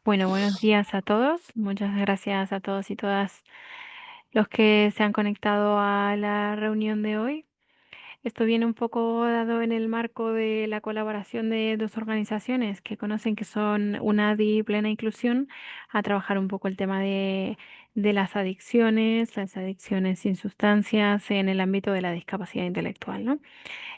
Bueno, buenos días a todos. Muchas gracias a todos y todas los que se han conectado a la reunión de hoy. Esto viene un poco dado en el marco de la colaboración de dos organizaciones que conocen que son UNADI y Plena Inclusión, a trabajar un poco el tema de las adicciones sin sustancias en el ámbito de la discapacidad intelectual, ¿no?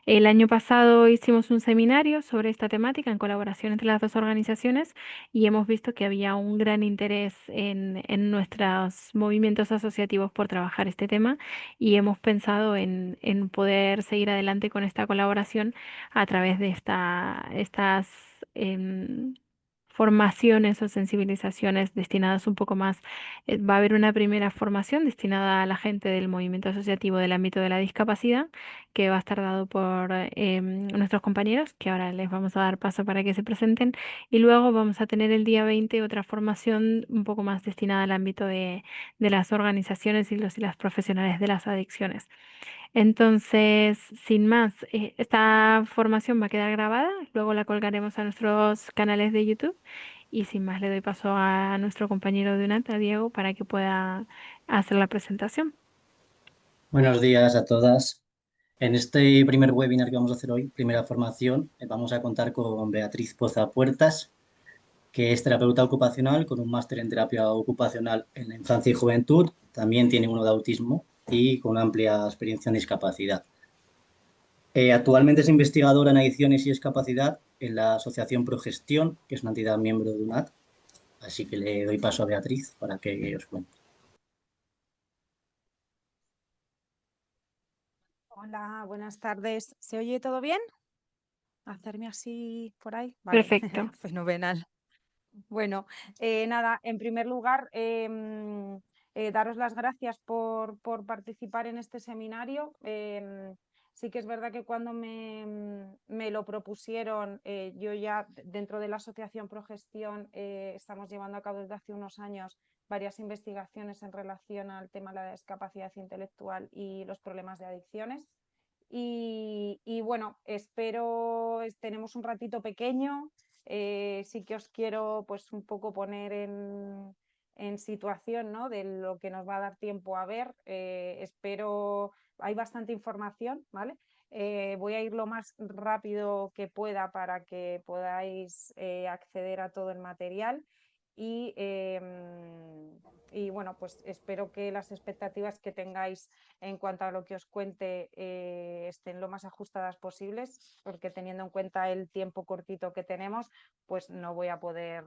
El año pasado hicimos un seminario sobre esta temática en colaboración entre las dos organizaciones y hemos visto que había un gran interés en nuestros movimientos asociativos por trabajar este tema y hemos pensado en poder seguir adelante con esta colaboración a través de estas formaciones o sensibilizaciones destinadas un poco más. Va a haber una primera formación destinada a la gente del movimiento asociativo del ámbito de la discapacidad que va a estar dado por nuestros compañeros, que ahora les vamos a dar paso para que se presenten, y luego vamos a tener el día 20 otra formación un poco más destinada al ámbito de las organizaciones y los y las profesionales de las adicciones. Entonces, sin más, esta formación va a quedar grabada, luego la colgaremos a nuestros canales de YouTube. Y sin más, le doy paso a nuestro compañero de UNAT, a Diego, para que pueda hacer la presentación. Buenos días a todas. En este primer webinar que vamos a hacer hoy, primera formación, vamos a contar con Beatriz Poza Puertas, que es terapeuta ocupacional con un máster en terapia ocupacional en la infancia y juventud. También tiene uno de autismo y con una amplia experiencia en discapacidad. Actualmente es investigadora en adicciones y discapacidad en la Asociación Progestión, que es una entidad miembro de UNAD. Así que le doy paso a Beatriz para que os cuente. Hola, buenas tardes. ¿Se oye todo bien? Hacerme así por ahí. Vale, Perfecto. fenomenal. Bueno, nada, en primer lugar, daros las gracias por participar en este seminario. Sí que es verdad que cuando me lo propusieron, yo ya dentro de la Asociación Progestión estamos llevando a cabo desde hace unos años varias investigaciones en relación al tema de la discapacidad intelectual y los problemas de adicciones. Y bueno, tenemos un ratito pequeño. Sí que os quiero pues un poco poner en situación, ¿no?, de lo que nos va a dar tiempo a ver. Hay bastante información, ¿vale? Voy a ir lo más rápido que pueda para que podáis acceder a todo el material y, y bueno, pues espero que las expectativas que tengáis en cuanto a lo que os cuente estén lo más ajustadas posibles, porque teniendo en cuenta el tiempo cortito que tenemos, pues no voy a poder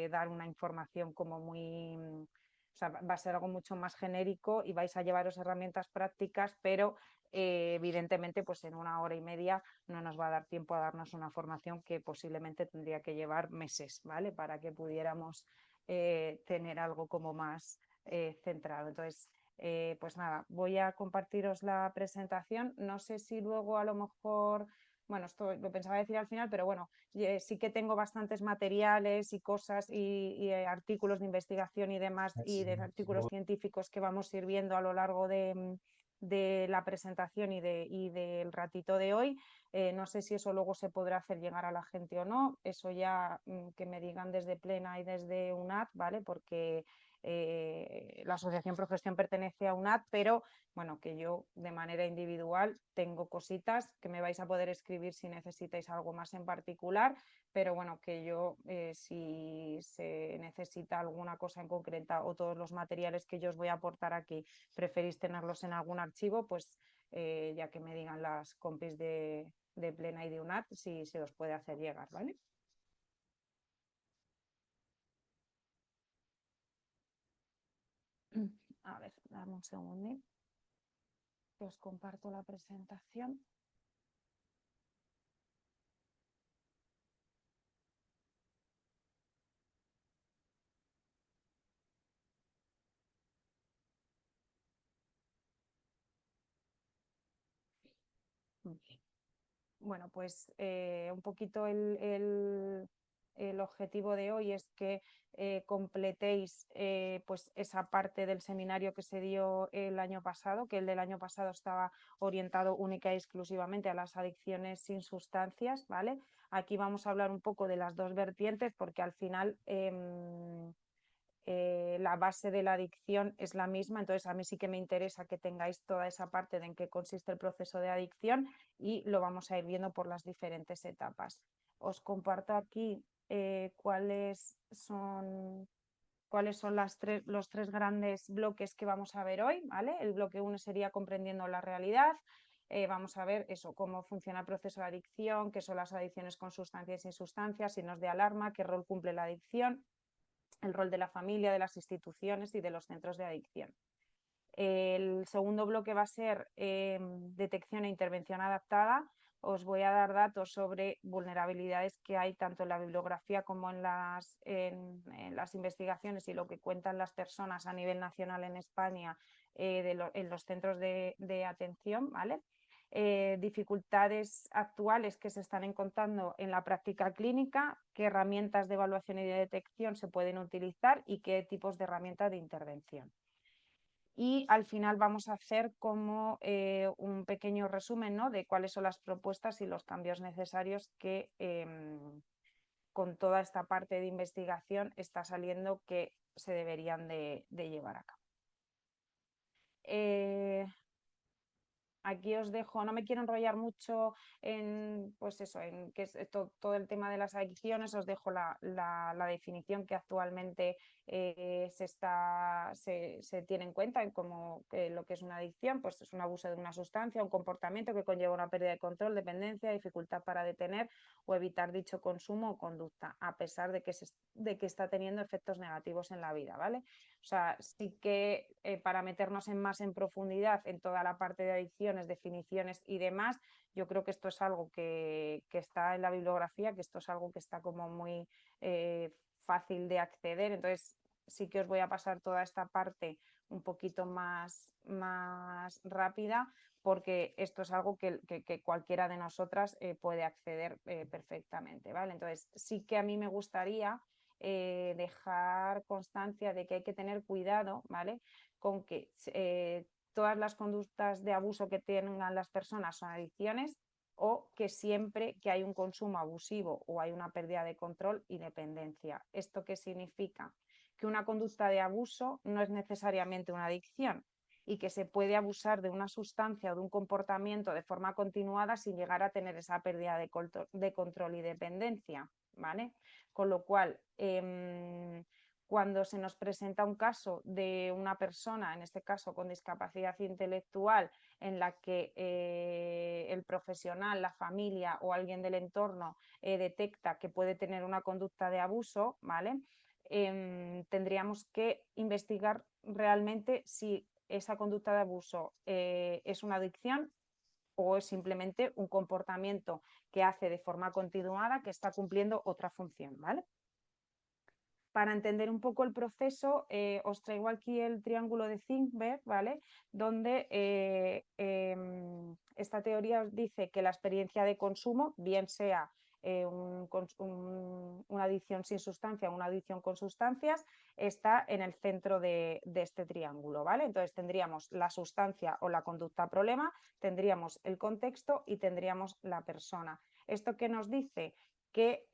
dar una información como muy... O sea, va a ser algo mucho más genérico y vais a llevaros herramientas prácticas, pero evidentemente pues en una hora y media no nos va a dar tiempo a darnos una formación que posiblemente tendría que llevar meses, ¿vale? Para que pudiéramos tener algo como más centrado. Entonces, pues nada, voy a compartiros la presentación. No sé si luego a lo mejor, bueno, esto lo pensaba decir al final, pero bueno, sí que tengo bastantes materiales y cosas y artículos de investigación y demás y de artículos científicos que vamos a ir viendo a lo largo de la presentación y del ratito de hoy. No sé si eso luego se podrá hacer llegar a la gente o no, eso ya que me digan desde Plena y desde UNAD, ¿vale? Porque la Asociación Progestión pertenece a UNAD, pero bueno, que yo de manera individual tengo cositas que me vais a poder escribir si necesitáis algo más en particular, pero bueno, que yo si se necesita alguna cosa en concreta o todos los materiales que yo os voy a aportar aquí preferís tenerlos en algún archivo, pues ya que me digan las compis de Plena y de UNAD si se os puede hacer llegar, ¿vale? A ver, dame un segundo que os comparto la presentación. Bueno, pues un poquito el objetivo de hoy es que completéis pues esa parte del seminario que se dio el año pasado, que el del año pasado estaba orientado única y exclusivamente a las adicciones sin sustancias, ¿vale? Aquí vamos a hablar un poco de las dos vertientes porque al final la base de la adicción es la misma, entonces a mí sí que me interesa que tengáis toda esa parte de en qué consiste el proceso de adicción y lo vamos a ir viendo por las diferentes etapas. Os comparto aquí cuáles son los tres grandes bloques que vamos a ver hoy, ¿vale? El bloque 1 sería comprendiendo la realidad. Vamos a ver eso, cómo funciona el proceso de adicción, qué son las adicciones con sustancias y sin sustancias, signos de alarma, qué rol cumple la adicción, el rol de la familia, de las instituciones y de los centros de adicción. El segundo bloque va a ser detección e intervención adaptada. Os voy a dar datos sobre vulnerabilidades que hay tanto en la bibliografía como en las investigaciones y lo que cuentan las personas a nivel nacional en España en los centros de atención, ¿vale? Dificultades actuales que se están encontrando en la práctica clínica, qué herramientas de evaluación y de detección se pueden utilizar y qué tipos de herramientas de intervención. Y al final vamos a hacer como un pequeño resumen, ¿no?, de cuáles son las propuestas y los cambios necesarios que con toda esta parte de investigación está saliendo que se deberían de llevar a cabo. Aquí os dejo, no me quiero enrollar mucho en, pues eso, en que es todo el tema de las adicciones, os dejo la definición que actualmente se tiene en cuenta en como lo que es una adicción, pues es un abuso de una sustancia, un comportamiento que conlleva una pérdida de control, dependencia, dificultad para detener o evitar dicho consumo o conducta, a pesar de que está teniendo efectos negativos en la vida, ¿vale? O sea, sí que para meternos más en profundidad en toda la parte de adicciones, definiciones y demás, yo creo que esto es algo que está en la bibliografía, que esto es algo que está como muy fácil de acceder, entonces sí que os voy a pasar toda esta parte un poquito más rápida porque esto es algo que cualquiera de nosotras puede acceder perfectamente, ¿vale? Entonces sí que a mí me gustaría dejar constancia de que hay que tener cuidado, ¿vale?, con que todas las conductas de abuso que tengan las personas son adicciones o que siempre que hay un consumo abusivo o hay una pérdida de control y dependencia. ¿Esto qué significa? Que una conducta de abuso no es necesariamente una adicción y que se puede abusar de una sustancia o de un comportamiento de forma continuada sin llegar a tener esa pérdida de control y dependencia, ¿vale? Con lo cual, cuando se nos presenta un caso de una persona, en este caso con discapacidad intelectual, en la que el profesional, la familia o alguien del entorno detecta que puede tener una conducta de abuso, ¿vale?, tendríamos que investigar realmente si esa conducta de abuso es una adicción o es simplemente un comportamiento que hace de forma continuada que está cumpliendo otra función, ¿vale? Para entender un poco el proceso, os traigo aquí el triángulo de Zinsberg, ¿vale?, donde esta teoría os dice que la experiencia de consumo, bien sea una adicción sin sustancia o una adicción con sustancias, está en el centro de este triángulo, ¿vale? Entonces tendríamos la sustancia o la conducta problema, tendríamos el contexto y tendríamos la persona. ¿Esto qué nos dice? Que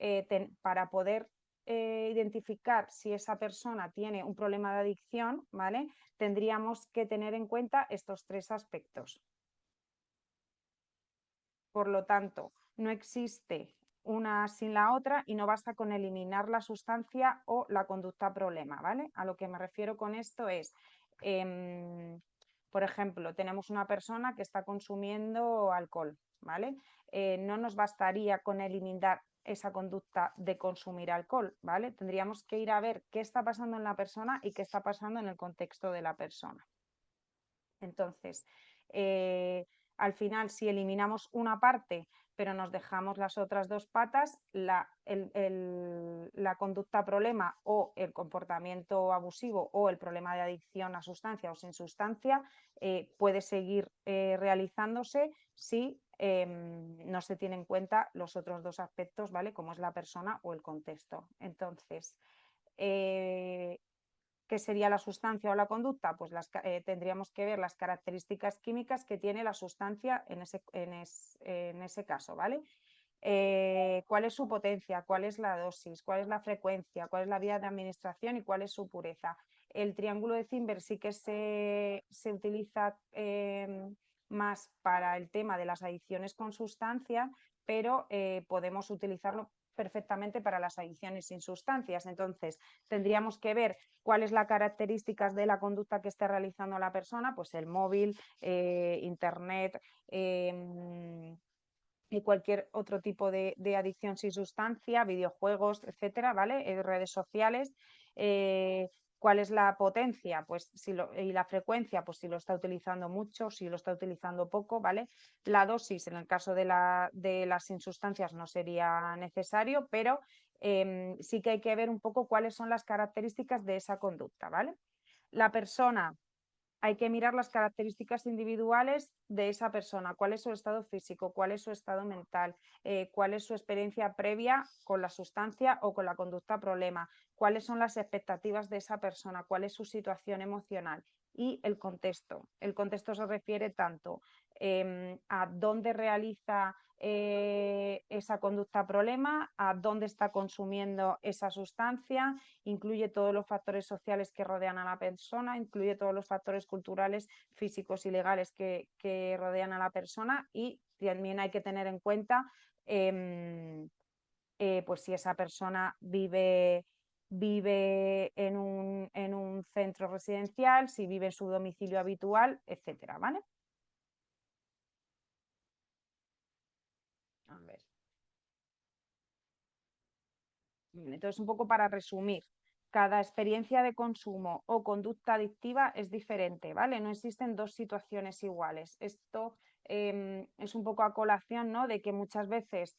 para poder identificar si esa persona tiene un problema de adicción, ¿vale?, tendríamos que tener en cuenta estos tres aspectos. Por lo tanto, no existe una sin la otra y no basta con eliminar la sustancia o la conducta problema, ¿vale? A lo que me refiero con esto es, por ejemplo, tenemos una persona que está consumiendo alcohol, ¿vale? No nos bastaría con eliminar esa conducta de consumir alcohol, ¿vale? Tendríamos que ir a ver qué está pasando en la persona y qué está pasando en el contexto de la persona. Entonces, al final, si eliminamos una parte, pero nos dejamos las otras dos patas, la conducta problema o el comportamiento abusivo o el problema de adicción a sustancia o sin sustancia puede seguir realizándose si no se tienen en cuenta los otros dos aspectos, ¿vale?, como es la persona o el contexto. Entonces, ¿qué sería la sustancia o la conducta? Pues tendríamos que ver las características químicas que tiene la sustancia en ese caso, ¿vale? cuál es su potencia, cuál es la dosis, cuál es la frecuencia, cuál es la vía de administración y cuál es su pureza. El triángulo de Zimmer sí que se utiliza más para el tema de las adicciones con sustancias, pero podemos utilizarlo perfectamente para las adicciones sin sustancias. Entonces, tendríamos que ver cuáles las características de la conducta que esté realizando la persona, pues el móvil, internet, y cualquier otro tipo de adicción sin sustancia, videojuegos, etcétera, ¿vale? Redes sociales. ¿Cuál es la potencia? Pues y la frecuencia, pues si lo está utilizando mucho, si lo está utilizando poco, ¿vale? La dosis, en el caso de las sin sustancias, no sería necesario, pero sí que hay que ver un poco cuáles son las características de esa conducta, ¿vale? La persona, hay que mirar las características individuales de esa persona, cuál es su estado físico, cuál es su estado mental, cuál es su experiencia previa con la sustancia o con la conducta problema, cuáles son las expectativas de esa persona, cuál es su situación emocional y el contexto. El contexto se refiere tanto a dónde realiza esa conducta problema, a dónde está consumiendo esa sustancia, incluye todos los factores sociales que rodean a la persona, incluye todos los factores culturales, físicos y legales que rodean a la persona, y también hay que tener en cuenta pues si esa persona vive en un centro residencial, si vive en su domicilio habitual, etcétera, ¿vale? A ver. Entonces, un poco para resumir, cada experiencia de consumo o conducta adictiva es diferente, ¿vale? No existen dos situaciones iguales. Esto es un poco a colación, ¿no? De que muchas veces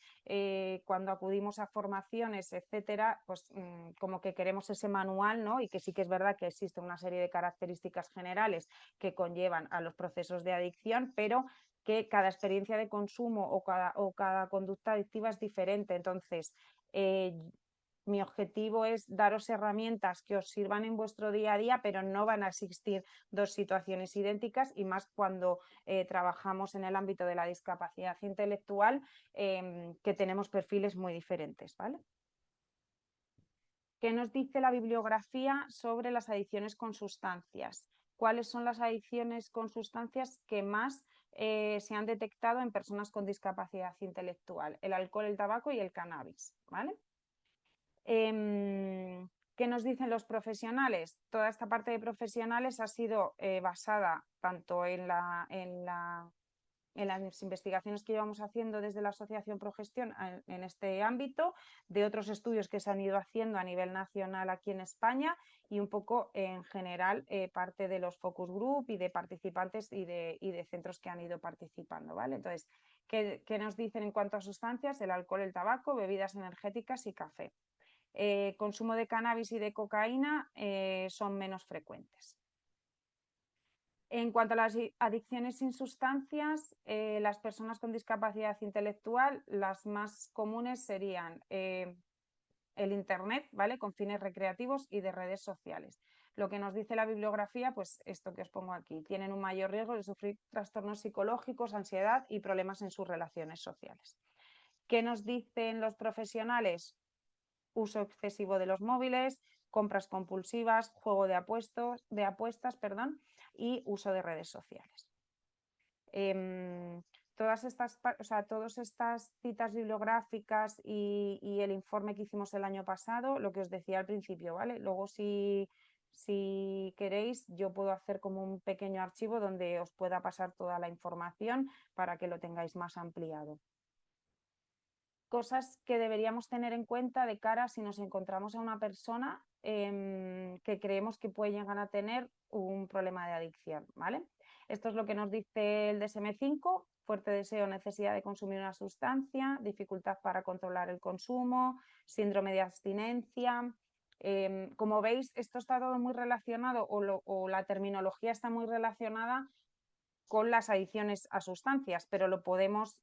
cuando acudimos a formaciones, etcétera, pues como que queremos ese manual, ¿no? Y que sí que es verdad que existe una serie de características generales que conllevan a los procesos de adicción, pero que cada experiencia de consumo o cada conducta adictiva es diferente. Entonces, mi objetivo es daros herramientas que os sirvan en vuestro día a día, pero no van a existir dos situaciones idénticas, y más cuando trabajamos en el ámbito de la discapacidad intelectual, que tenemos perfiles muy diferentes, ¿vale? ¿Qué nos dice la bibliografía sobre las adicciones con sustancias? ¿Cuáles son las adicciones con sustancias que más se han detectado en personas con discapacidad intelectual? El alcohol, el tabaco y el cannabis, ¿vale? ¿Qué nos dicen los profesionales? Toda esta parte de profesionales ha sido basada tanto en las investigaciones que llevamos haciendo desde la Asociación Progestión en este ámbito, de otros estudios que se han ido haciendo a nivel nacional aquí en España, y un poco en general parte de los focus group y de participantes y de centros que han ido participando, ¿vale? Entonces, ¿qué nos dicen en cuanto a sustancias? El alcohol, el tabaco, bebidas energéticas y café. Consumo de cannabis y de cocaína son menos frecuentes. En cuanto a las adicciones sin sustancias, las personas con discapacidad intelectual, las más comunes serían el Internet, ¿vale? Con fines recreativos y de redes sociales. Lo que nos dice la bibliografía, pues esto que os pongo aquí, tienen un mayor riesgo de sufrir trastornos psicológicos, ansiedad y problemas en sus relaciones sociales. ¿Qué nos dicen los profesionales? Uso excesivo de los móviles, compras compulsivas, juego de apuestas, perdón, y uso de redes sociales. Todas estas citas bibliográficas y el informe que hicimos el año pasado, lo que os decía al principio, ¿vale? Luego si queréis, yo puedo hacer como un pequeño archivo donde os pueda pasar toda la información para que lo tengáis más ampliado. Cosas que deberíamos tener en cuenta de cara si nos encontramos a una persona que creemos que puede llegar a tener un problema de adicción, ¿vale? Esto es lo que nos dice el DSM-5: fuerte deseo o necesidad de consumir una sustancia, dificultad para controlar el consumo, síndrome de abstinencia. Como veis, esto está todo muy relacionado, o la terminología está muy relacionada con las adicciones a sustancias, pero lo podemos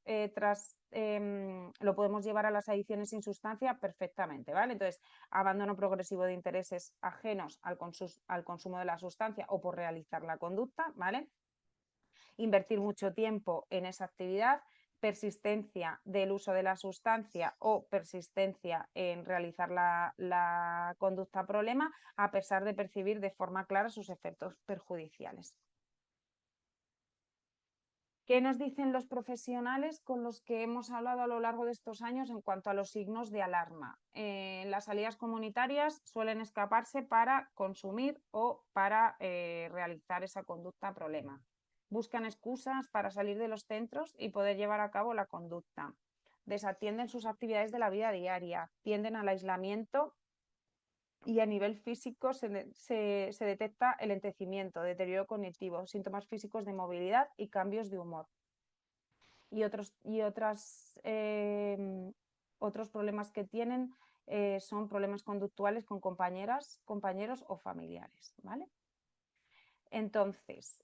llevar a las adicciones sin sustancia perfectamente, ¿vale? Entonces, abandono progresivo de intereses ajenos al consumo de la sustancia o por realizar la conducta, ¿vale? Invertir mucho tiempo en esa actividad, persistencia del uso de la sustancia o persistencia en realizar la conducta problema, a pesar de percibir de forma clara sus efectos perjudiciales. ¿Qué nos dicen los profesionales con los que hemos hablado a lo largo de estos años en cuanto a los signos de alarma? Las salidas comunitarias suelen escaparse para consumir o para realizar esa conducta problema. Buscan excusas para salir de los centros y poder llevar a cabo la conducta. Desatienden sus actividades de la vida diaria, tienden al aislamiento y a nivel físico se detecta el lentecimiento, deterioro cognitivo, síntomas físicos de movilidad y cambios de humor. Y otros problemas que tienen son problemas conductuales con compañeras, compañeros o familiares, ¿vale? Entonces,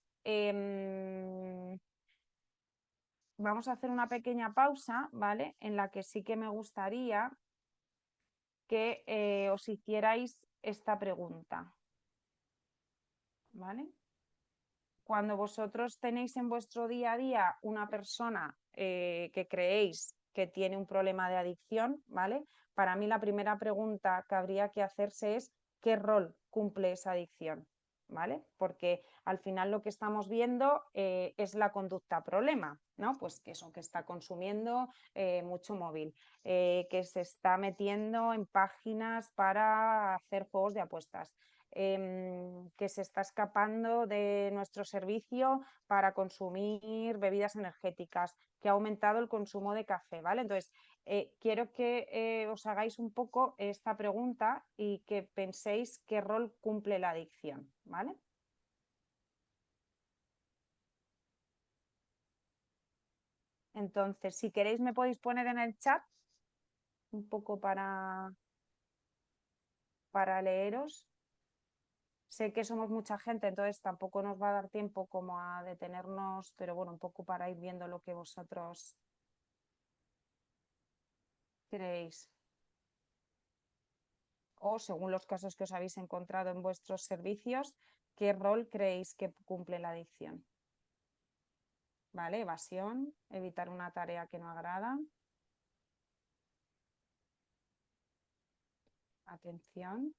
vamos a hacer una pequeña pausa, ¿vale? En la que sí que me gustaría que os hicierais esta pregunta, ¿vale? Cuando vosotros tenéis en vuestro día a día una persona que creéis que tiene un problema de adicción, ¿vale? Para mí la primera pregunta que habría que hacerse es ¿qué rol cumple esa adicción? ¿Vale? Porque al final lo que estamos viendo es la conducta problema, ¿no? Pues que eso, que está consumiendo mucho móvil, que se está metiendo en páginas para hacer juegos de apuestas, que se está escapando de nuestro servicio para consumir bebidas energéticas, que ha aumentado el consumo de café, ¿vale? Entonces, quiero que os hagáis un poco esta pregunta y que penséis qué rol cumple la adicción, ¿vale? Entonces, si queréis me podéis poner en el chat un poco para leeros. Sé que somos mucha gente, entonces tampoco nos va a dar tiempo como a detenernos, pero bueno, un poco para ir viendo lo que vosotros creéis. O según los casos que os habéis encontrado en vuestros servicios, ¿qué rol creéis que cumple la adicción? ¿Vale? Evasión, evitar una tarea que no agrada. Atención,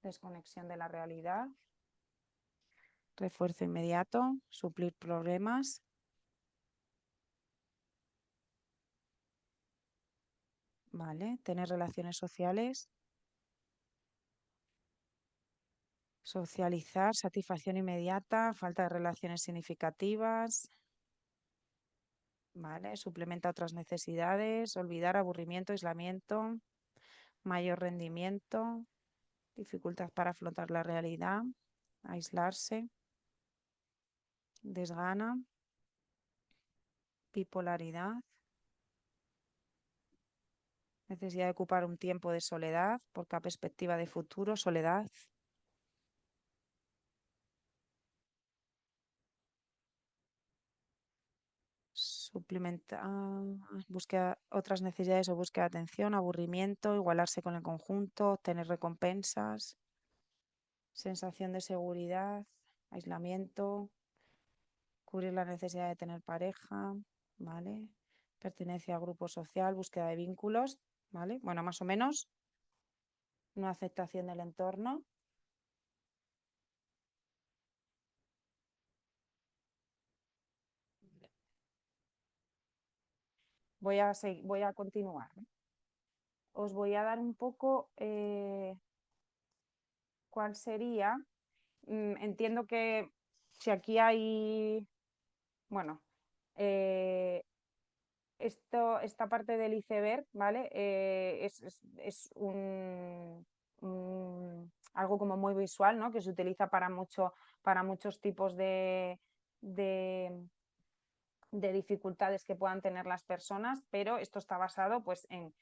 desconexión de la realidad. Refuerzo inmediato, suplir problemas. ¿Vale? Tener relaciones sociales. Socializar, satisfacción inmediata, falta de relaciones significativas. ¿Vale? Suplementa otras necesidades, olvidar, aburrimiento, aislamiento, mayor rendimiento, dificultad para afrontar la realidad, aislarse, desgana, bipolaridad, necesidad de ocupar un tiempo de soledad, poca perspectiva de futuro, soledad. Suplementar, búsqueda otras necesidades o búsqueda de atención, aburrimiento, igualarse con el conjunto, obtener recompensas, sensación de seguridad, aislamiento, cubrir la necesidad de tener pareja, ¿vale? Pertenencia a grupo social, búsqueda de vínculos, ¿vale? Bueno, más o menos, no aceptación del entorno. Voy a continuar, ¿no? Os voy a dar un poco cuál sería. Entiendo que si aquí hay, bueno, esta parte del iceberg, ¿vale? Es algo como muy visual, ¿no? Que se utiliza para muchos tipos de dificultades que puedan tener las personas, pero esto está basado pues en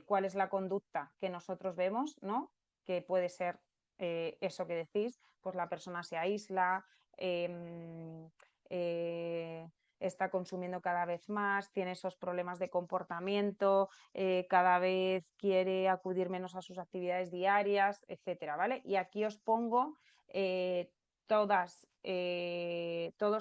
cuál es la conducta que nosotros vemos, ¿no? Que puede ser eso que decís, pues la persona se aísla, em, eh, está consumiendo cada vez más, tiene esos problemas de comportamiento, cada vez quiere acudir menos a sus actividades diarias, etcétera, ¿vale? Y aquí os pongo todos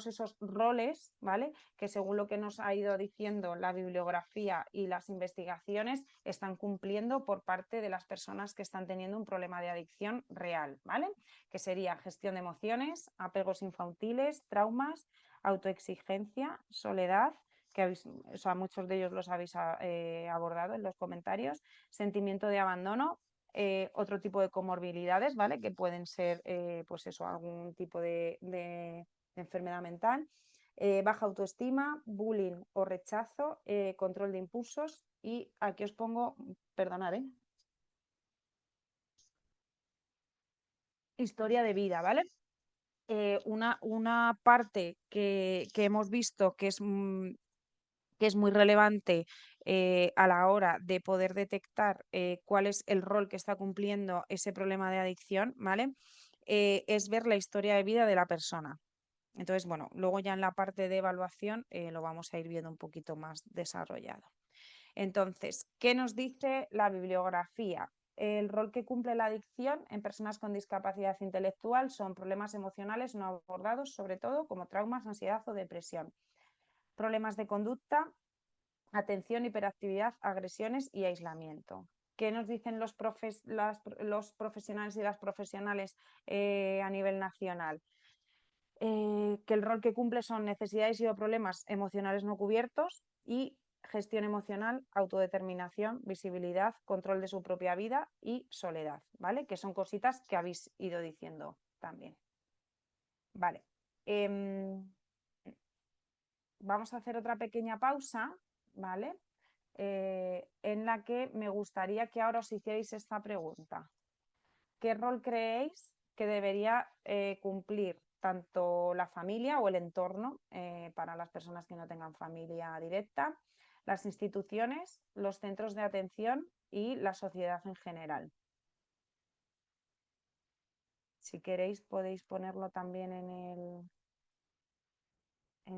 esos roles, ¿vale? Que según lo que nos ha ido diciendo la bibliografía y las investigaciones, están cumpliendo por parte de las personas que están teniendo un problema de adicción real, ¿vale? Que sería gestión de emociones, apegos infantiles, traumas, autoexigencia, soledad, que o sea, muchos de ellos los habéis abordado en los comentarios, sentimiento de abandono, otro tipo de comorbilidades, ¿vale? Que pueden ser, pues eso, algún tipo de enfermedad mental, baja autoestima, bullying o rechazo, control de impulsos y aquí os pongo, perdonad, historia de vida, ¿vale? Una parte que hemos visto que es muy relevante a la hora de poder detectar cuál es el rol que está cumpliendo ese problema de adicción, ¿vale? Es ver la historia de vida de la persona. Entonces, bueno, luego ya en la parte de evaluación lo vamos a ir viendo un poquito más desarrollado. Entonces, ¿qué nos dice la bibliografía? El rol que cumple la adicción en personas con discapacidad intelectual son problemas emocionales no abordados, sobre todo como traumas, ansiedad o depresión. Problemas de conducta, atención, hiperactividad, agresiones y aislamiento. ¿Qué nos dicen los profesionales y las profesionales a nivel nacional? Que el rol que cumple son necesidades y o problemas emocionales no cubiertos y gestión emocional, autodeterminación, visibilidad, control de su propia vida y soledad, ¿vale? Que son cositas que habéis ido diciendo también. Vale. Vamos a hacer otra pequeña pausa, ¿vale? En la que me gustaría que ahora os hicierais esta pregunta. ¿Qué rol creéis que debería cumplir tanto la familia o el entorno para las personas que no tengan familia directa, las instituciones, los centros de atención y la sociedad en general? Si queréis podéis ponerlo también en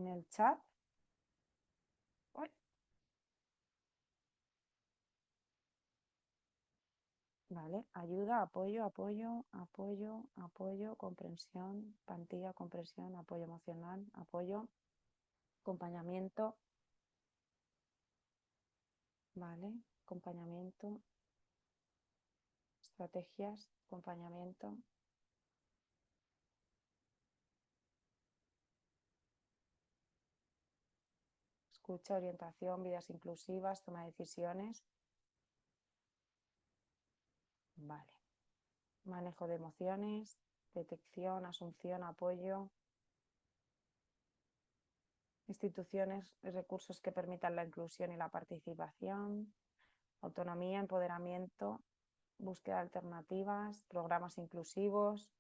el chat. Uy. Vale, ayuda, apoyo, apoyo, apoyo, apoyo, comprensión, empatía, comprensión, apoyo emocional, apoyo, acompañamiento, vale, acompañamiento, estrategias, acompañamiento, escucha, orientación, vidas inclusivas, toma de decisiones, vale, manejo de emociones, detección, asunción, apoyo, instituciones y recursos que permitan la inclusión y la participación, autonomía, empoderamiento, búsqueda de alternativas, programas inclusivos.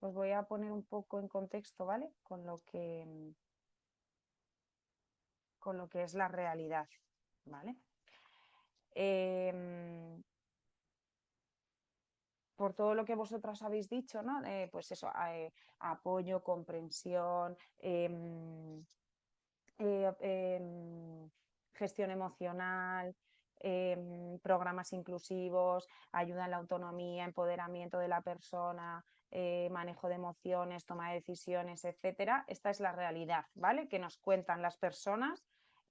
Os voy a poner un poco en contexto, ¿vale? Con lo que es la realidad, ¿vale? Por todo lo que vosotras habéis dicho, ¿no? Pues eso, apoyo, comprensión, gestión emocional, programas inclusivos, ayuda en la autonomía, empoderamiento de la persona, manejo de emociones, toma de decisiones, etcétera. Esta es la realidad, ¿vale? Que nos cuentan las personas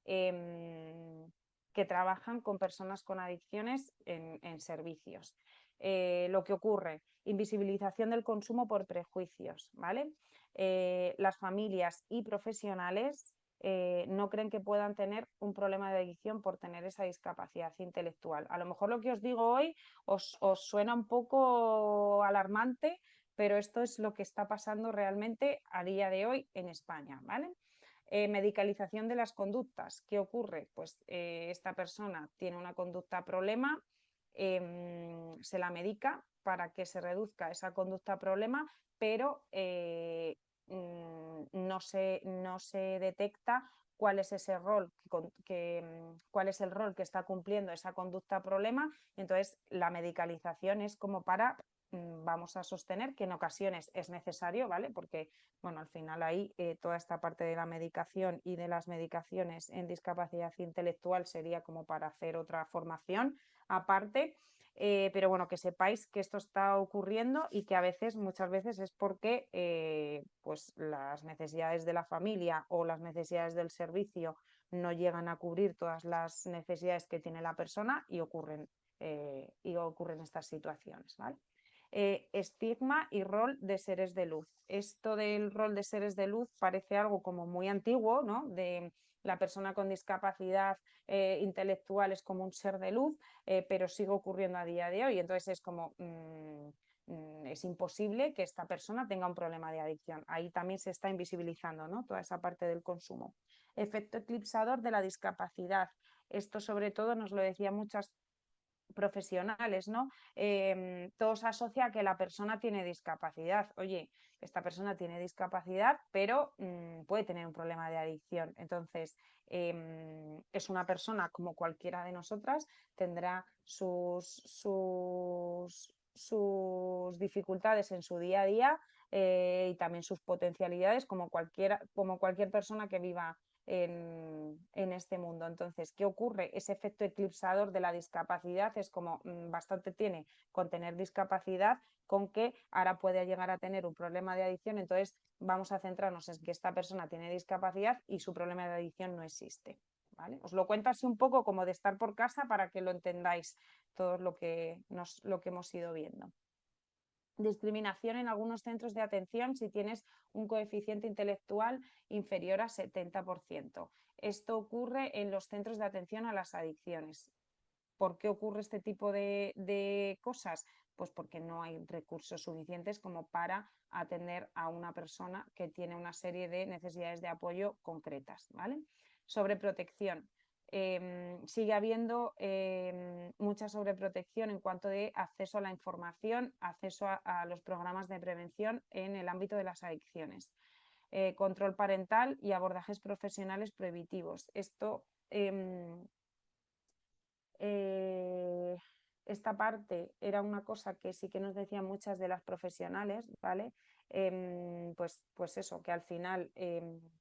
que trabajan con personas con adicciones en servicios. Lo que ocurre, invisibilización del consumo por prejuicios, ¿vale? Las familias y profesionales no creen que puedan tener un problema de adicción por tener esa discapacidad intelectual. A lo mejor lo que os digo hoy os suena un poco alarmante, pero esto es lo que está pasando realmente a día de hoy en España, ¿vale? Medicalización de las conductas. ¿Qué ocurre? Pues esta persona tiene una conducta problema, se la medica para que se reduzca esa conducta problema, pero no se detecta cuál es ese rol cuál es el rol que está cumpliendo esa conducta problema. Entonces la medicalización es como para vamos a sostener que en ocasiones es necesario, ¿vale? Porque, bueno, al final ahí toda esta parte de la medicación y de las medicaciones en discapacidad intelectual sería como para hacer otra formación aparte. Pero bueno, que sepáis que esto está ocurriendo y que a veces, muchas veces es porque pues las necesidades de la familia o las necesidades del servicio no llegan a cubrir todas las necesidades que tiene la persona y ocurren estas situaciones, ¿vale? Estigma y rol de seres de luz. Esto del rol de seres de luz parece algo como muy antiguo, ¿no? De la persona con discapacidad intelectual es como un ser de luz, pero sigue ocurriendo a día de hoy. Entonces es como es imposible que esta persona tenga un problema de adicción. Ahí también se está invisibilizando, ¿no? Toda esa parte del consumo. Efecto eclipsador de la discapacidad. Esto sobre todo nos lo decían muchas profesionales, ¿no? Todo se asocia a que la persona tiene discapacidad. Oye, esta persona tiene discapacidad, pero puede tener un problema de adicción. Entonces, es una persona como cualquiera de nosotras, tendrá sus dificultades en su día a día y también sus potencialidades como cualquier persona que viva en este mundo. Entonces, ¿qué ocurre? Ese efecto eclipsador de la discapacidad es como bastante tiene con tener discapacidad con que ahora puede llegar a tener un problema de adicción. Entonces, vamos a centrarnos en que esta persona tiene discapacidad y su problema de adicción no existe. ¿Vale? Os lo cuento así un poco como de estar por casa para que lo entendáis todo lo que hemos ido viendo. Discriminación en algunos centros de atención si tienes un coeficiente intelectual inferior a 70%. Esto ocurre en los centros de atención a las adicciones. ¿Por qué ocurre este tipo de cosas? Pues porque no hay recursos suficientes como para atender a una persona que tiene una serie de necesidades de apoyo concretas, ¿vale? Sobreprotección. Sigue habiendo mucha sobreprotección en cuanto de acceso a la información, acceso a los programas de prevención en el ámbito de las adicciones. Control parental y abordajes profesionales prohibitivos. Esto esta parte era una cosa que sí que nos decían muchas de las profesionales, ¿vale? Pues eso, que al final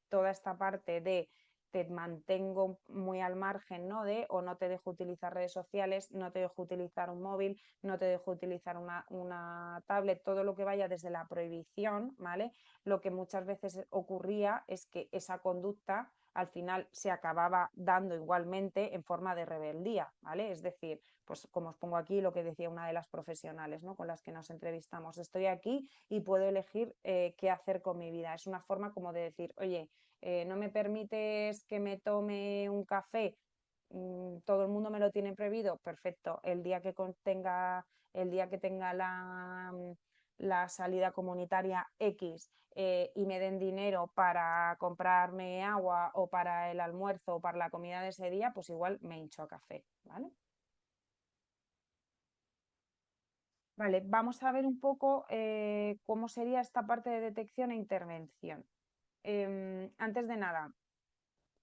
toda esta parte de te mantengo muy al margen, ¿no? De o no te dejo utilizar redes sociales, no te dejo utilizar un móvil, no te dejo utilizar una tablet, todo lo que vaya desde la prohibición, ¿vale? Lo que muchas veces ocurría es que esa conducta al final se acababa dando igualmente en forma de rebeldía, ¿vale? Es decir, pues como os pongo aquí lo que decía una de las profesionales, ¿no? Con las que nos entrevistamos, estoy aquí y puedo elegir qué hacer con mi vida. Es una forma como de decir, oye, no me permites que me tome un café, todo el mundo me lo tiene prohibido, perfecto, el día que tenga la salida comunitaria X y me den dinero para comprarme agua o para el almuerzo o para la comida de ese día, pues igual me hincho a café, ¿vale? Vale, vamos a ver un poco cómo sería esta parte de detección e intervención. Antes de nada,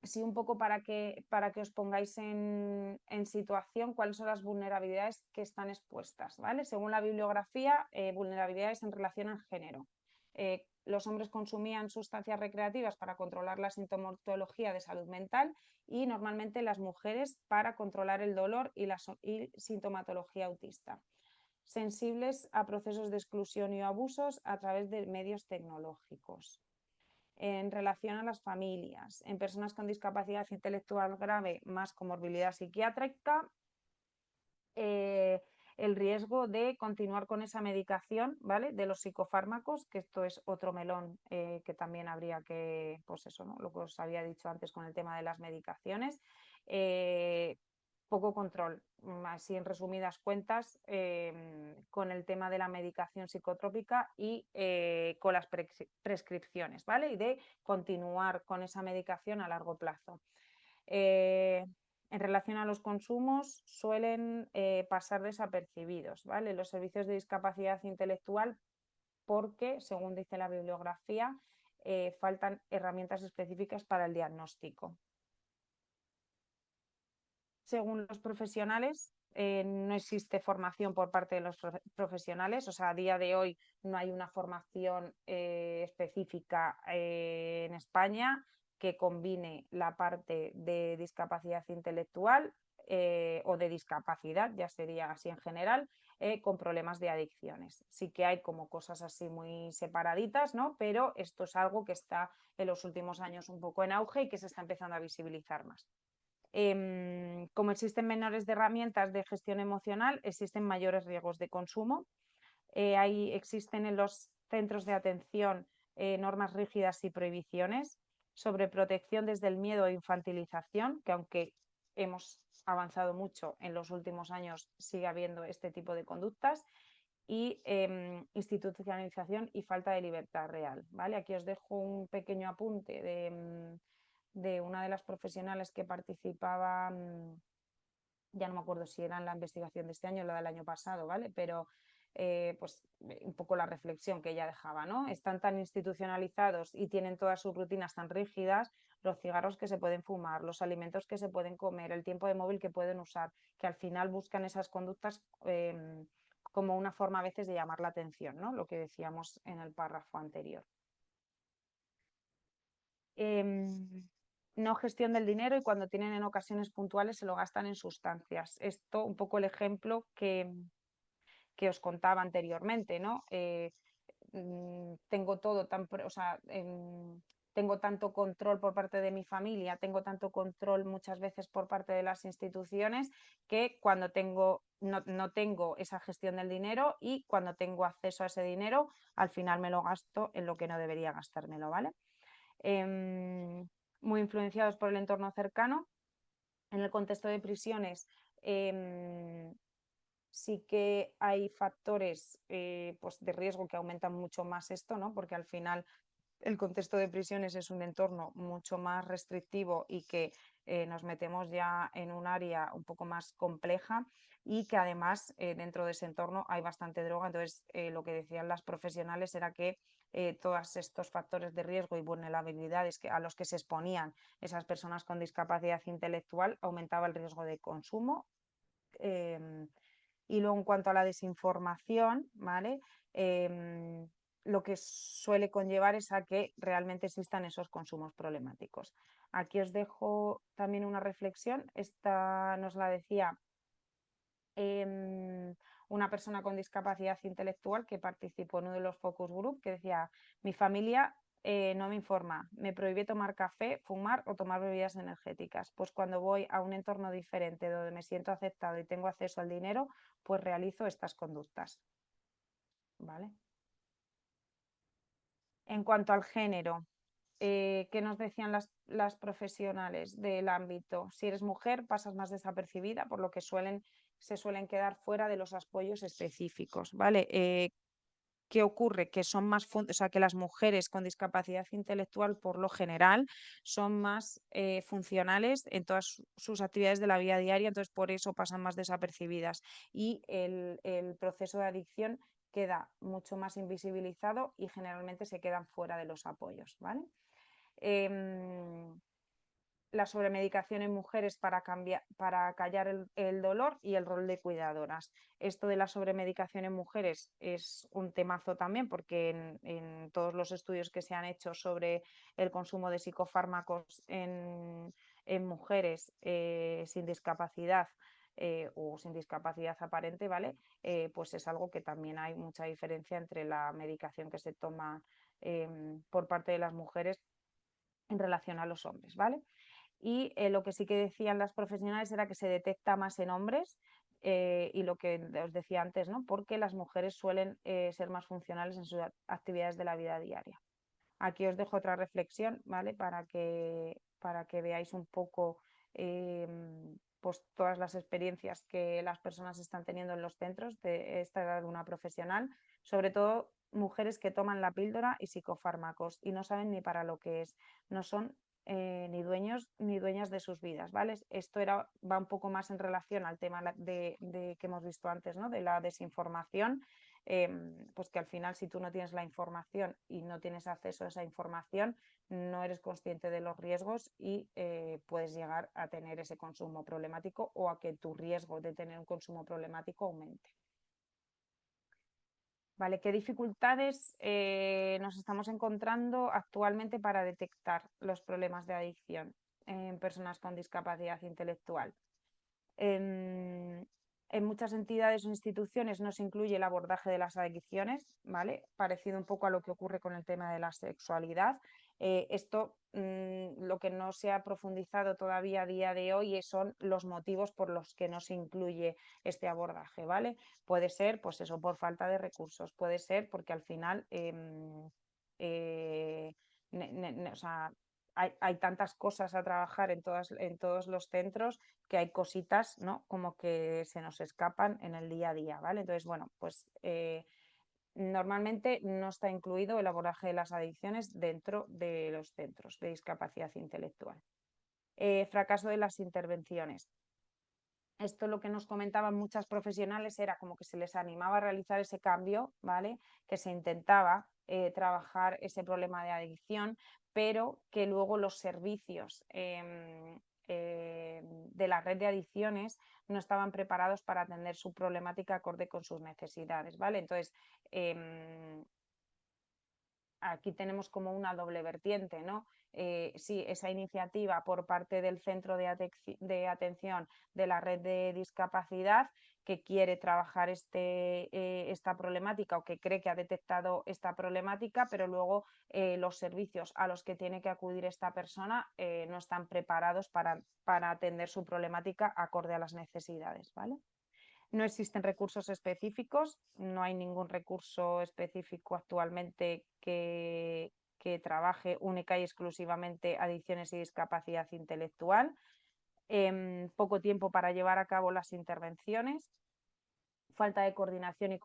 sí, un poco para que os pongáis en situación cuáles son las vulnerabilidades que están expuestas, ¿vale? Según la bibliografía, vulnerabilidades en relación al género. Los hombres consumían sustancias recreativas para controlar la sintomatología de salud mental y normalmente las mujeres para controlar el dolor y la sintomatología autista. Sensibles a procesos de exclusión y abusos a través de medios tecnológicos. En relación a las familias, en personas con discapacidad intelectual grave más comorbilidad psiquiátrica, el riesgo de continuar con esa medicación, ¿vale? De los psicofármacos, que esto es otro melón que también habría que, pues eso, ¿no? Lo que os había dicho antes con el tema de las medicaciones. Poco control, así en resumidas cuentas, con el tema de la medicación psicotrópica y con las prescripciones, ¿vale? Y de continuar con esa medicación a largo plazo. En relación a los consumos, suelen pasar desapercibidos, ¿vale? Los servicios de discapacidad intelectual porque, según dice la bibliografía, faltan herramientas específicas para el diagnóstico. Según los profesionales, no existe formación por parte de los profesionales, o sea, a día de hoy no hay una formación específica en España que combine la parte de discapacidad intelectual o de discapacidad, ya sería así en general, con problemas de adicciones. Sí que hay como cosas así muy separaditas, ¿no? Pero esto es algo que está en los últimos años un poco en auge y que se está empezando a visibilizar más. Como existen menores de herramientas de gestión emocional, existen mayores riesgos de consumo. Existen en los centros de atención normas rígidas y prohibiciones sobre protección desde el miedo e infantilización, que aunque hemos avanzado mucho en los últimos años, sigue habiendo este tipo de conductas, y institucionalización y falta de libertad real. ¿Vale? Aquí os dejo un pequeño apunte de una de las profesionales que participaba, ya no me acuerdo si era en la investigación de este año o la del año pasado, ¿vale? Pero un poco la reflexión que ella dejaba, ¿no? Están tan institucionalizados y tienen todas sus rutinas tan rígidas, los cigarros que se pueden fumar, los alimentos que se pueden comer, el tiempo de móvil que pueden usar, que al final buscan esas conductas como una forma a veces de llamar la atención, ¿no? Lo que decíamos en el párrafo anterior. No gestión del dinero, y cuando tienen en ocasiones puntuales se lo gastan en sustancias. Esto un poco el ejemplo que os contaba anteriormente, ¿no? Tengo todo tan, o sea, tengo tanto control por parte de mi familia, tengo tanto control muchas veces por parte de las instituciones, que cuando no tengo esa gestión del dinero, y cuando tengo acceso a ese dinero, al final me lo gasto en lo que no debería gastármelo, ¿vale? Muy influenciados por el entorno cercano. En el contexto de prisiones sí que hay factores pues de riesgo que aumentan mucho más esto, ¿no? Porque al final el contexto de prisiones es un entorno mucho más restrictivo y que nos metemos ya en un área un poco más compleja, y que además dentro de ese entorno hay bastante droga. Entonces lo que decían las profesionales era que todos estos factores de riesgo y vulnerabilidades a los que se exponían esas personas con discapacidad intelectual aumentaba el riesgo de consumo. Y luego, en cuanto a la desinformación, ¿vale? Lo que suele conllevar es a que realmente existan esos consumos problemáticos. Aquí os dejo también una reflexión. Esta nos la decía una persona con discapacidad intelectual que participó en uno de los focus group, que decía: mi familia no me informa, me prohíbe tomar café, fumar o tomar bebidas energéticas. Pues cuando voy a un entorno diferente donde me siento aceptado y tengo acceso al dinero, pues realizo estas conductas. ¿Vale? En cuanto al género, ¿qué nos decían las profesionales del ámbito? Si eres mujer, pasas más desapercibida, por lo que se suelen quedar fuera de los apoyos específicos, ¿vale? ¿Qué ocurre? Que son más, o sea, que las mujeres con discapacidad intelectual, por lo general, son más funcionales en todas sus actividades de la vida diaria, entonces por eso pasan más desapercibidas, y el proceso de adicción queda mucho más invisibilizado y generalmente se quedan fuera de los apoyos, ¿vale? La sobremedicación en mujeres para callar el dolor, y el rol de cuidadoras. Esto de la sobremedicación en mujeres es un temazo también, porque en todos los estudios que se han hecho sobre el consumo de psicofármacos en mujeres sin discapacidad o sin discapacidad aparente, ¿vale? Pues es algo que también hay mucha diferencia entre la medicación que se toma por parte de las mujeres en relación a los hombres, ¿vale? Y lo que sí que decían las profesionales era que se detecta más en hombres, y lo que os decía antes, ¿no? Porque las mujeres suelen ser más funcionales en sus actividades de la vida diaria. Aquí os dejo otra reflexión, ¿vale? Para que veáis un poco pues todas las experiencias que las personas están teniendo en los centros. Esta era de una profesional, sobre todo mujeres que toman la píldora y psicofármacos y no saben ni para lo que es, no son ni dueños ni dueñas de sus vidas, ¿vale? Esto va un poco más en relación al tema que hemos visto antes, ¿no? De la desinformación, pues que al final, si tú no tienes la información y no tienes acceso a esa información, no eres consciente de los riesgos y puedes llegar a tener ese consumo problemático o a que tu riesgo de tener un consumo problemático aumente. ¿Vale? ¿Qué dificultades nos estamos encontrando actualmente para detectar los problemas de adicción en personas con discapacidad intelectual? En muchas entidades o instituciones no se incluye el abordaje de las adicciones, ¿vale? Parecido un poco a lo que ocurre con el tema de la sexualidad. Esto, lo que no se ha profundizado todavía a día de hoy son los motivos por los que no se incluye este abordaje, ¿vale? Puede ser, pues eso, por falta de recursos, puede ser porque al final o sea, hay tantas cosas a trabajar en todos los centros que hay cositas, ¿no? Como que se nos escapan en el día a día, ¿vale? Entonces, bueno, pues normalmente no está incluido el abordaje de las adicciones dentro de los centros de discapacidad intelectual. Fracaso de las intervenciones. Esto lo que nos comentaban muchas profesionales era como que se les animaba a realizar ese cambio, ¿vale? Que se intentaba trabajar ese problema de adicción, pero que luego los servicios de la red de adicciones no estaban preparados para atender su problemática acorde con sus necesidades, ¿vale? Entonces, aquí tenemos como una doble vertiente, ¿no? Sí, esa iniciativa por parte del centro de atención de la red de discapacidad que quiere trabajar esta problemática o que cree que ha detectado esta problemática, pero luego los servicios a los que tiene que acudir esta persona no están preparados para atender su problemática acorde a las necesidades, ¿vale? No existen recursos específicos, no hay ningún recurso específico actualmente que trabaje única y exclusivamente adicciones y discapacidad intelectual. Poco tiempo para llevar a cabo las intervenciones, falta de coordinación y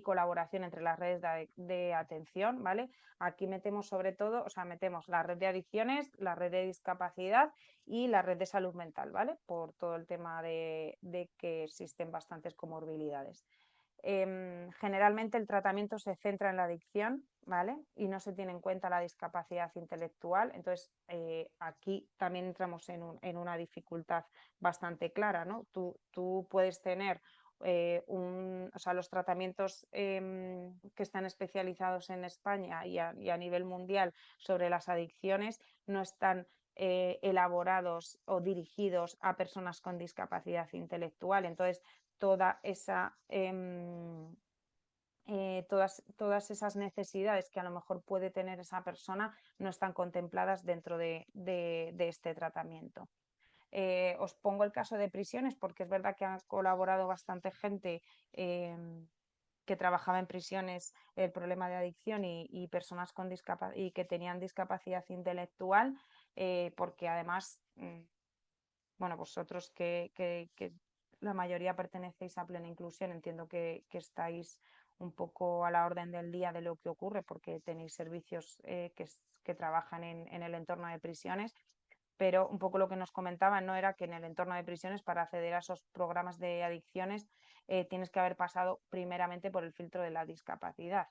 colaboración entre las redes de atención, ¿vale? Aquí metemos sobre todo, o sea, metemos la red de adicciones, la red de discapacidad y la red de salud mental, ¿vale? Por todo el tema de que existen bastantes comorbilidades. Generalmente el tratamiento se centra en la adicción, ¿vale? Y no se tiene en cuenta la discapacidad intelectual. Entonces, aquí también entramos en una dificultad bastante clara, ¿no? Tú puedes tener o sea, los tratamientos que están especializados en España y a nivel mundial sobre las adicciones no están elaborados o dirigidos a personas con discapacidad intelectual. Entonces, toda esa, todas esas necesidades que a lo mejor puede tener esa persona no están contempladas dentro de este tratamiento. Os pongo el caso de prisiones porque es verdad que ha colaborado bastante gente que trabajaba en prisiones el problema de adicción y personas con y que tenían discapacidad intelectual, porque además, bueno, vosotros que la mayoría pertenecéis a Plena Inclusión, entiendo que estáis un poco a la orden del día de lo que ocurre porque tenéis servicios que trabajan en el entorno de prisiones, pero un poco lo que nos comentaban, ¿no? Era que en el entorno de prisiones, para acceder a esos programas de adicciones, tienes que haber pasado primeramente por el filtro de la discapacidad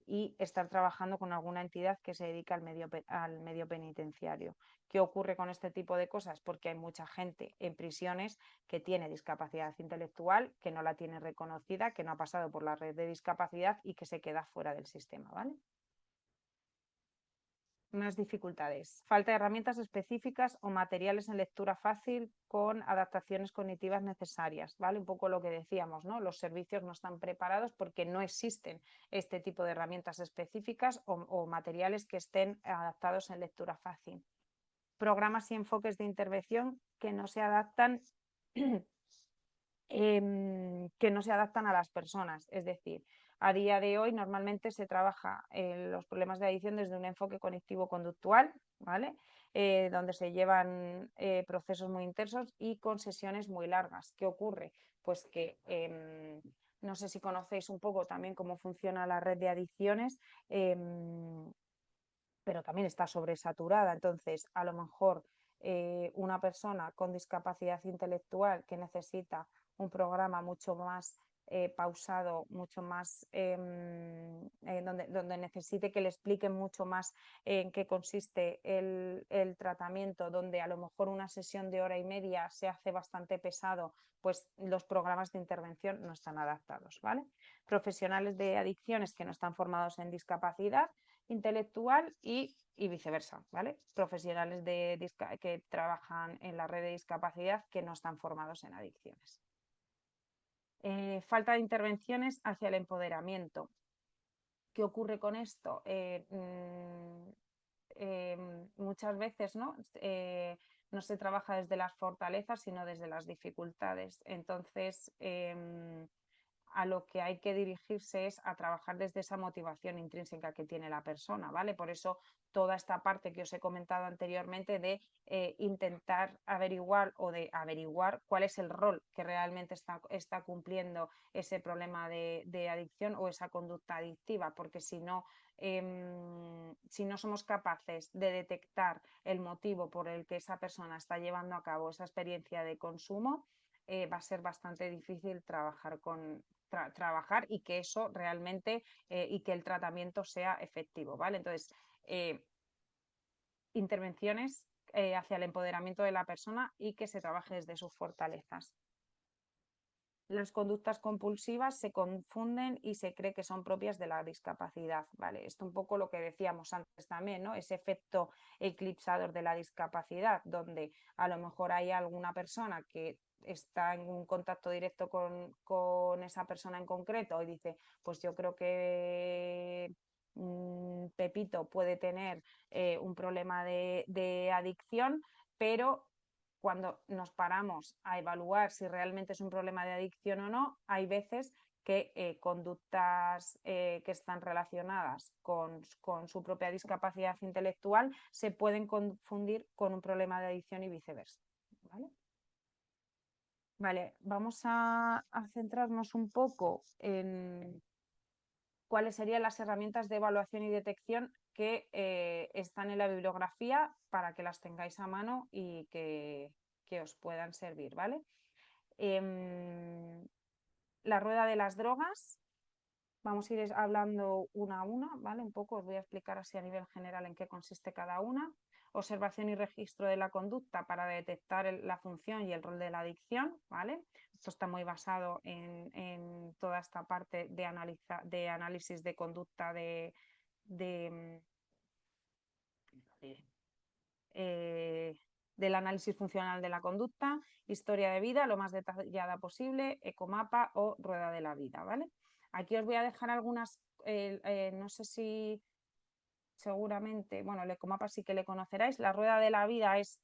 y estar trabajando con alguna entidad que se dedica al medio penitenciario. ¿Qué ocurre con este tipo de cosas? Porque hay mucha gente en prisiones que tiene discapacidad intelectual, que no la tiene reconocida, que no ha pasado por la red de discapacidad y que se queda fuera del sistema, ¿vale? Más dificultades. Falta de herramientas específicas o materiales en lectura fácil con adaptaciones cognitivas necesarias, ¿vale? Un poco lo que decíamos, ¿no? Los servicios no están preparados porque no existen este tipo de herramientas específicas o materiales que estén adaptados en lectura fácil. Programas y enfoques de intervención que no se adaptan a las personas, es decir, a día de hoy normalmente se trabaja los problemas de adicción desde un enfoque cognitivo-conductual, ¿vale? Donde se llevan procesos muy intensos y con sesiones muy largas. ¿Qué ocurre? Pues que no sé si conocéis un poco también cómo funciona la red de adicciones, pero también está sobresaturada. Entonces, a lo mejor una persona con discapacidad intelectual que necesita un programa mucho más pausado, mucho más donde necesite que le expliquen mucho más en qué consiste el tratamiento, donde a lo mejor una sesión de hora y media se hace bastante pesado, pues los programas de intervención no están adaptados, ¿vale? Profesionales de adicciones que no están formados en discapacidad intelectual y viceversa, ¿vale? Profesionales que trabajan en la red de discapacidad que no están formados en adicciones. Falta de intervenciones hacia el empoderamiento. ¿Qué ocurre con esto? Muchas veces, ¿no? No se trabaja desde las fortalezas, sino desde las dificultades. Entonces, a lo que hay que dirigirse es a trabajar desde esa motivación intrínseca que tiene la persona, ¿vale? Por eso toda esta parte que os he comentado anteriormente de intentar averiguar o de averiguar cuál es el rol que realmente está cumpliendo ese problema de adicción o esa conducta adictiva, porque si no somos capaces de detectar el motivo por el que esa persona está llevando a cabo esa experiencia de consumo, va a ser bastante difícil trabajar y que eso realmente y que el tratamiento sea efectivo, ¿vale? Entonces, intervenciones hacia el empoderamiento de la persona y que se trabaje desde sus fortalezas. Las conductas compulsivas se confunden y se cree que son propias de la discapacidad, ¿vale? Esto un poco lo que decíamos antes también, ¿no? Ese efecto eclipsador de la discapacidad, donde a lo mejor hay alguna persona que está en un contacto directo con esa persona en concreto y dice, pues yo creo que Pepito puede tener un problema de adicción, pero cuando nos paramos a evaluar si realmente es un problema de adicción o no, hay veces que conductas que están relacionadas con su propia discapacidad intelectual se pueden confundir con un problema de adicción y viceversa. ¿Vale? Vale, vamos a centrarnos un poco en cuáles serían las herramientas de evaluación y detección que están en la bibliografía para que las tengáis a mano y que os puedan servir, ¿vale? La rueda de las drogas, vamos a ir hablando una a una, ¿vale? Un poco os voy a explicar así a nivel general en qué consiste cada una. Observación y registro de la conducta para detectar la función y el rol de la adicción, ¿vale? Esto está muy basado en toda esta parte de análisis de conducta del análisis funcional de la conducta, historia de vida, lo más detallada posible, ecomapa o rueda de la vida, ¿vale? Aquí os voy a dejar algunas, no sé si seguramente, bueno, el ecomapa sí que le conoceráis. La rueda de la vida es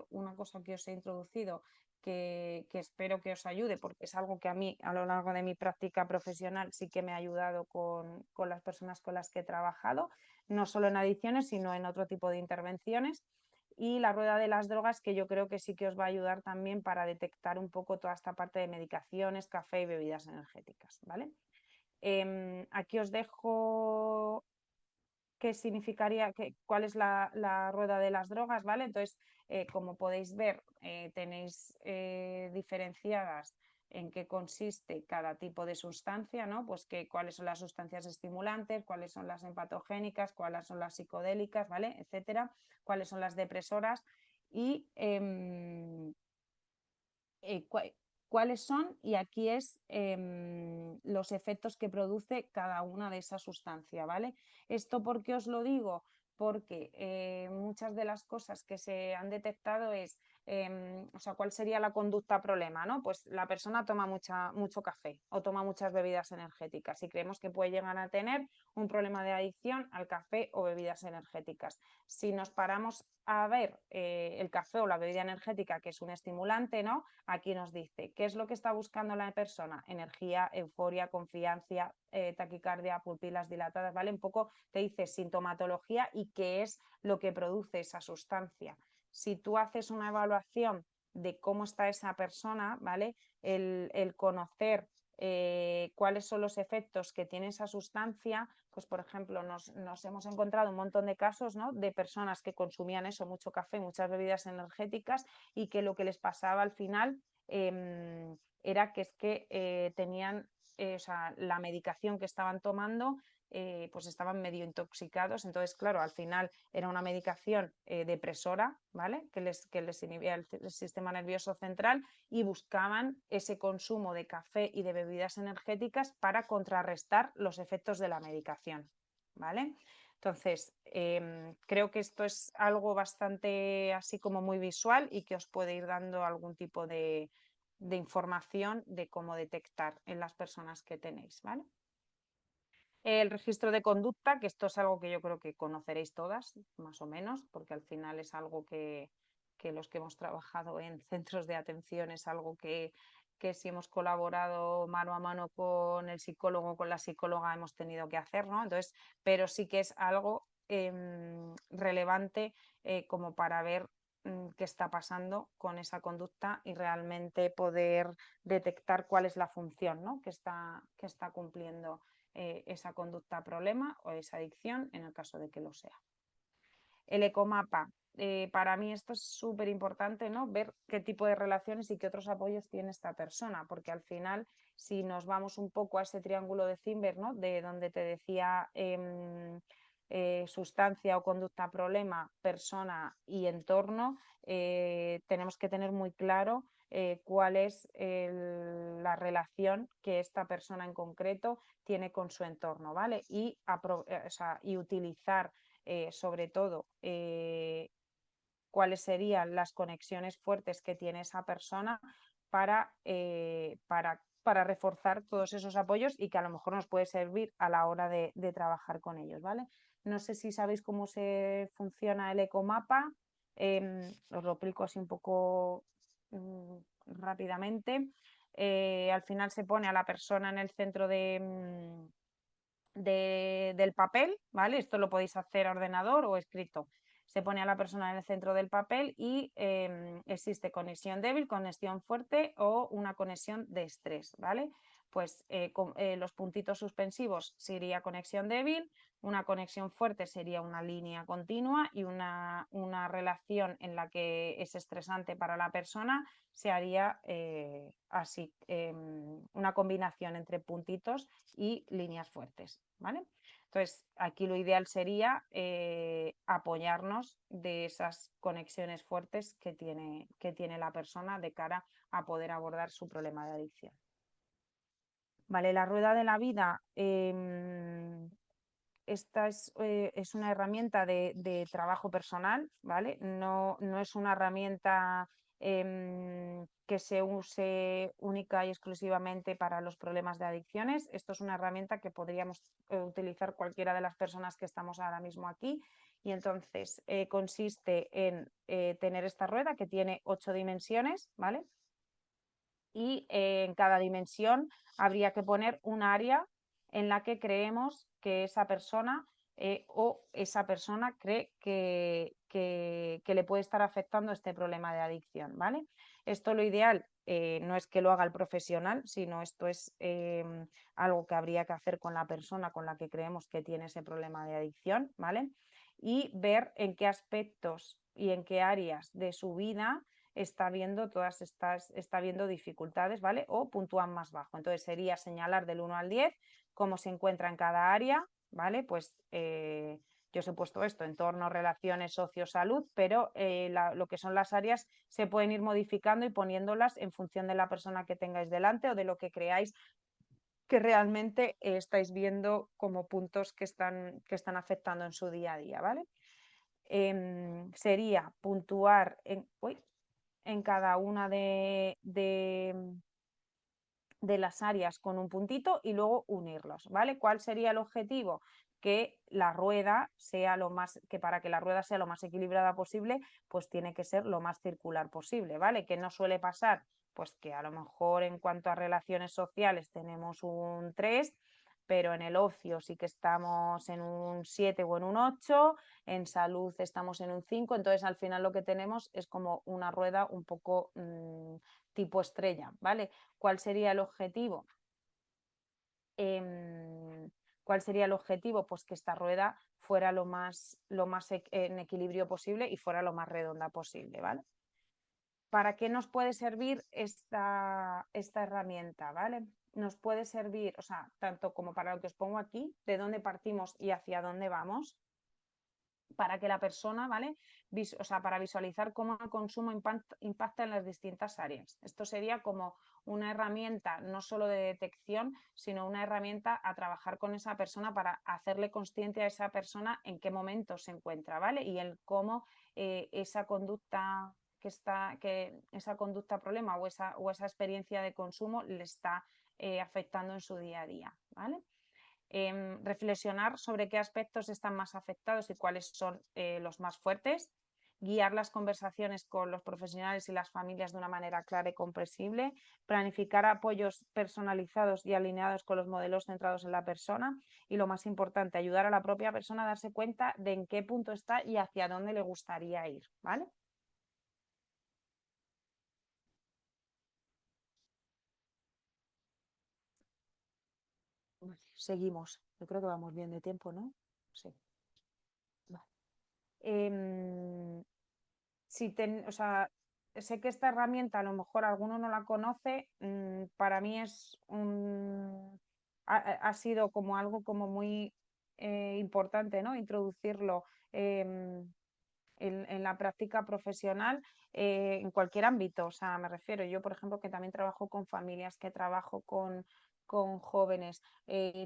una cosa que os he introducido que espero que os ayude, porque es algo que a mí a lo largo de mi práctica profesional sí que me ha ayudado con las personas con las que he trabajado, no solo en adicciones, sino en otro tipo de intervenciones. Y la rueda de las drogas, que yo creo que sí que os va a ayudar también para detectar un poco toda esta parte de medicaciones, café y bebidas energéticas, ¿vale? Aquí os dejo qué significaría, cuál es la rueda de las drogas, ¿vale? Entonces, como podéis ver, tenéis diferenciadas en qué consiste cada tipo de sustancia, ¿no? Pues cuáles son las sustancias estimulantes, cuáles son las empatogénicas, cuáles son las psicodélicas, ¿vale? Etcétera, cuáles son las depresoras y cuáles son, y aquí es los efectos que produce cada una de esas sustancias, ¿vale? ¿Esto por qué os lo digo? Porque muchas de las cosas que se han detectado es, o sea, ¿cuál sería la conducta problema, ¿no? Pues la persona toma mucho café o toma muchas bebidas energéticas y creemos que puede llegar a tener un problema de adicción al café o bebidas energéticas. Si nos paramos a ver el café o la bebida energética, que es un estimulante, ¿no? Aquí nos dice qué es lo que está buscando la persona: energía, euforia, confianza, taquicardia, pupilas dilatadas, ¿vale? Un poco te dice sintomatología y qué es lo que produce esa sustancia. Si tú haces una evaluación de cómo está esa persona, ¿vale? El conocer cuáles son los efectos que tiene esa sustancia, pues por ejemplo nos hemos encontrado un montón de casos, ¿no? De personas que consumían eso, mucho café, muchas bebidas energéticas, y que lo que les pasaba al final era que tenían o sea, la medicación que estaban tomando, pues estaban medio intoxicados. Entonces, claro, al final era una medicación depresora, ¿vale? Que les inhibía el sistema nervioso central, y buscaban ese consumo de café y de bebidas energéticas para contrarrestar los efectos de la medicación, ¿vale? Entonces, creo que esto es algo bastante así como muy visual y que os puede ir dando algún tipo de información de cómo detectar en las personas que tenéis, ¿vale? El registro de conducta, que esto es algo que yo creo que conoceréis todas, más o menos, porque al final es algo que los que hemos trabajado en centros de atención es algo que si hemos colaborado mano a mano con el psicólogo o con la psicóloga hemos tenido que hacer, ¿no? Entonces, pero sí que es algo relevante como para ver qué está pasando con esa conducta y realmente poder detectar cuál es la función, ¿no? que está cumpliendo esa conducta problema o esa adicción en el caso de que lo sea. El ecomapa, para mí esto es súper importante, ¿no? Ver qué tipo de relaciones y qué otros apoyos tiene esta persona, porque al final, si nos vamos un poco a ese triángulo de Zimmer, ¿no? De donde te decía sustancia o conducta problema, persona y entorno, tenemos que tener muy claro cuál es la relación que esta persona en concreto tiene con su entorno, ¿vale? O sea, y utilizar sobre todo cuáles serían las conexiones fuertes que tiene esa persona para reforzar todos esos apoyos y que a lo mejor nos puede servir a la hora de trabajar con ellos, ¿vale? No sé si sabéis cómo se funciona el ecomapa, os lo explico así un poco rápidamente. Al final se pone a la persona en el centro del papel, ¿vale? Esto lo podéis hacer a ordenador o escrito. Se pone a la persona en el centro del papel y existe conexión débil, conexión fuerte o una conexión de estrés, ¿vale? Pues los puntitos suspensivos sería conexión débil, una conexión fuerte sería una línea continua y una relación en la que es estresante para la persona se haría así, una combinación entre puntitos y líneas fuertes, ¿vale? Entonces, aquí lo ideal sería apoyarnos de esas conexiones fuertes que tiene la persona de cara a poder abordar su problema de adicción. Vale, la rueda de la vida, esta es una herramienta de trabajo personal, ¿vale? No es una herramienta que se use única y exclusivamente para los problemas de adicciones. Esto es una herramienta que podríamos utilizar cualquiera de las personas que estamos ahora mismo aquí. Y entonces consiste en tener esta rueda que tiene 8 dimensiones, ¿vale? Y en cada dimensión habría que poner un área en la que creemos que esa persona o esa persona cree que le puede estar afectando este problema de adicción, ¿vale? Esto lo ideal no es que lo haga el profesional, sino esto es algo que habría que hacer con la persona con la que creemos que tiene ese problema de adicción, ¿vale? Y ver en qué aspectos y en qué áreas de su vida está viendo está viendo dificultades, ¿vale? O puntúan más bajo. Entonces sería señalar del 1 al 10 cómo se encuentra en cada área, ¿vale? Pues yo os he puesto esto, entorno, relaciones, socio, salud, pero lo que son las áreas se pueden ir modificando y poniéndolas en función de la persona que tengáis delante o de lo que creáis que realmente estáis viendo como puntos que están afectando en su día a día, ¿vale? Sería puntuar en cada una de las áreas con un puntito y luego unirlos, ¿vale? ¿Cuál sería el objetivo? Que la rueda sea que para que la rueda sea lo más equilibrada posible, pues tiene que ser lo más circular posible, ¿vale? Que no suele pasar, pues que a lo mejor en cuanto a relaciones sociales tenemos un 3, pero en el ocio sí que estamos en un 7 o en un 8, en salud estamos en un 5, entonces al final lo que tenemos es como una rueda un poco tipo estrella, ¿vale? ¿Cuál sería el objetivo? ¿Cuál sería el objetivo? Pues que esta rueda fuera lo más en equilibrio posible y fuera lo más redonda posible, ¿vale? ¿Para qué nos puede servir esta herramienta? ¿Vale? nos puede servir, o sea, tanto como para lo que os pongo aquí, de dónde partimos y hacia dónde vamos, para que la persona, ¿vale? O sea, para visualizar cómo el consumo impacta en las distintas áreas. Esto sería como una herramienta no solo de detección, sino una herramienta a trabajar con esa persona para hacerle consciente a esa persona en qué momento se encuentra, ¿vale? Y el cómo esa conducta esa conducta problema o esa experiencia de consumo le está afectando en su día a día, ¿vale? Reflexionar sobre qué aspectos están más afectados y cuáles son los más fuertes, guiar las conversaciones con los profesionales y las familias de una manera clara y comprensible, planificar apoyos personalizados y alineados con los modelos centrados en la persona y, lo más importante, ayudar a la propia persona a darse cuenta de en qué punto está y hacia dónde le gustaría ir, ¿vale? Seguimos. Yo creo que vamos bien de tiempo, ¿no? Sí. Vale. O sea, sé que esta herramienta a lo mejor alguno no la conoce, para mí ha sido como algo como muy importante, ¿no? Introducirlo en la práctica profesional en cualquier ámbito. O sea, me refiero, yo por ejemplo que también trabajo con familias, que trabajo con jóvenes,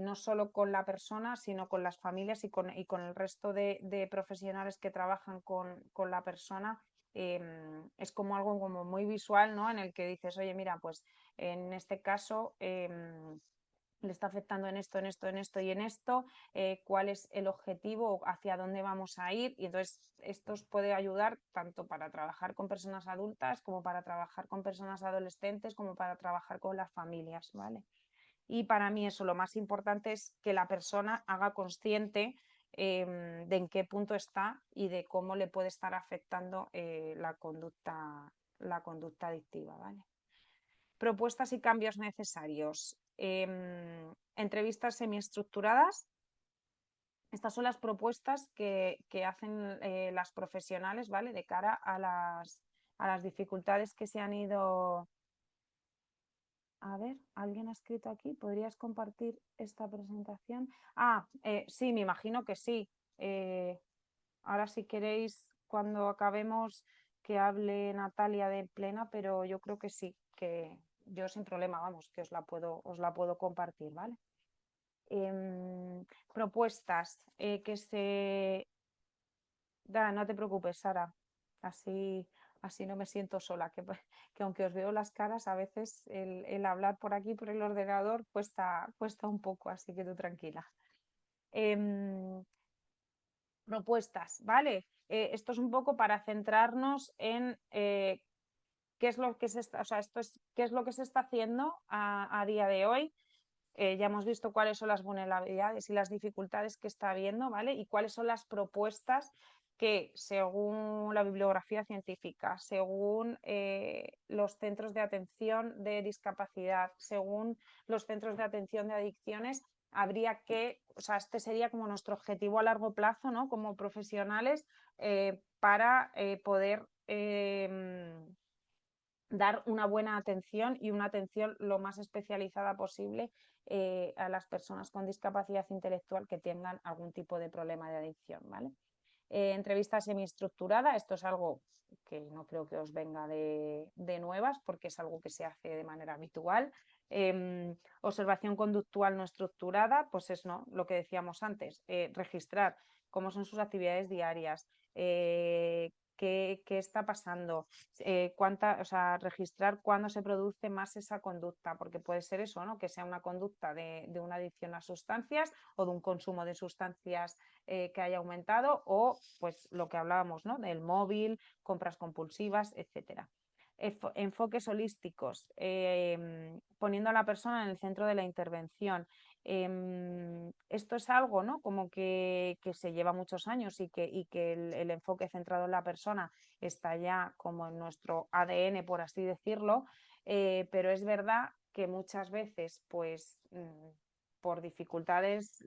no solo con la persona, sino con las familias y con el resto de profesionales que trabajan con la persona. Es como algo como muy visual, ¿no? En el que dices, oye, mira, pues en este caso le está afectando en esto, en esto, en esto y en esto, cuál es el objetivo, hacia dónde vamos a ir. Y entonces esto os puede ayudar tanto para trabajar con personas adultas como para trabajar con personas adolescentes, como para trabajar con las familias, ¿vale? Y para mí eso, lo más importante es que la persona haga consciente de en qué punto está y de cómo le puede estar afectando la conducta adictiva, ¿vale? Propuestas y cambios necesarios. Entrevistas semiestructuradas. Estas son las propuestas que hacen las profesionales, ¿vale? De cara a las dificultades que se han ido. A ver, ¿alguien ha escrito aquí? ¿Podrías compartir esta presentación? Sí, me imagino que sí. Eh, Ahora si queréis, cuando acabemos, que hable Natalia de plena, pero yo creo que sí, que yo sin problema, vamos, que os la puedo compartir, ¿vale? Propuestas que se... no te preocupes, Sara, así no me siento sola, que aunque os veo las caras, a veces el hablar por aquí, por el ordenador, cuesta un poco, así que tú tranquila. Propuestas, ¿vale? Esto es un poco para centrarnos en qué es lo que se está, o sea, qué es lo que se está haciendo a día de hoy. Ya hemos visto cuáles son las vulnerabilidades y las dificultades que está habiendo, ¿vale? Y cuáles son las propuestas que, según la bibliografía científica, según los centros de atención de discapacidad, según los centros de atención de adicciones, habría que, o sea, este sería como nuestro objetivo a largo plazo, ¿no? Como profesionales, para poder dar una buena atención y una atención lo más especializada posible a las personas con discapacidad intelectual que tengan algún tipo de problema de adicción, ¿vale? Entrevista semiestructurada, esto es algo que no creo que os venga de nuevas porque es algo que se hace de manera habitual. Observación conductual no estructurada, pues es no, lo que decíamos antes, registrar cómo son sus actividades diarias, qué está pasando, o sea, registrar cuándo se produce más esa conducta, porque puede ser eso, ¿no? Que sea una conducta de una adicción a sustancias o de un consumo de sustancias que haya aumentado, o pues lo que hablábamos, ¿no? Del móvil, compras compulsivas, etcétera. Enfoques holísticos, poniendo a la persona en el centro de la intervención. Esto es algo, ¿no? Como que se lleva muchos años y que el enfoque centrado en la persona está ya como en nuestro ADN, por así decirlo, pero es verdad que muchas veces, pues, por dificultades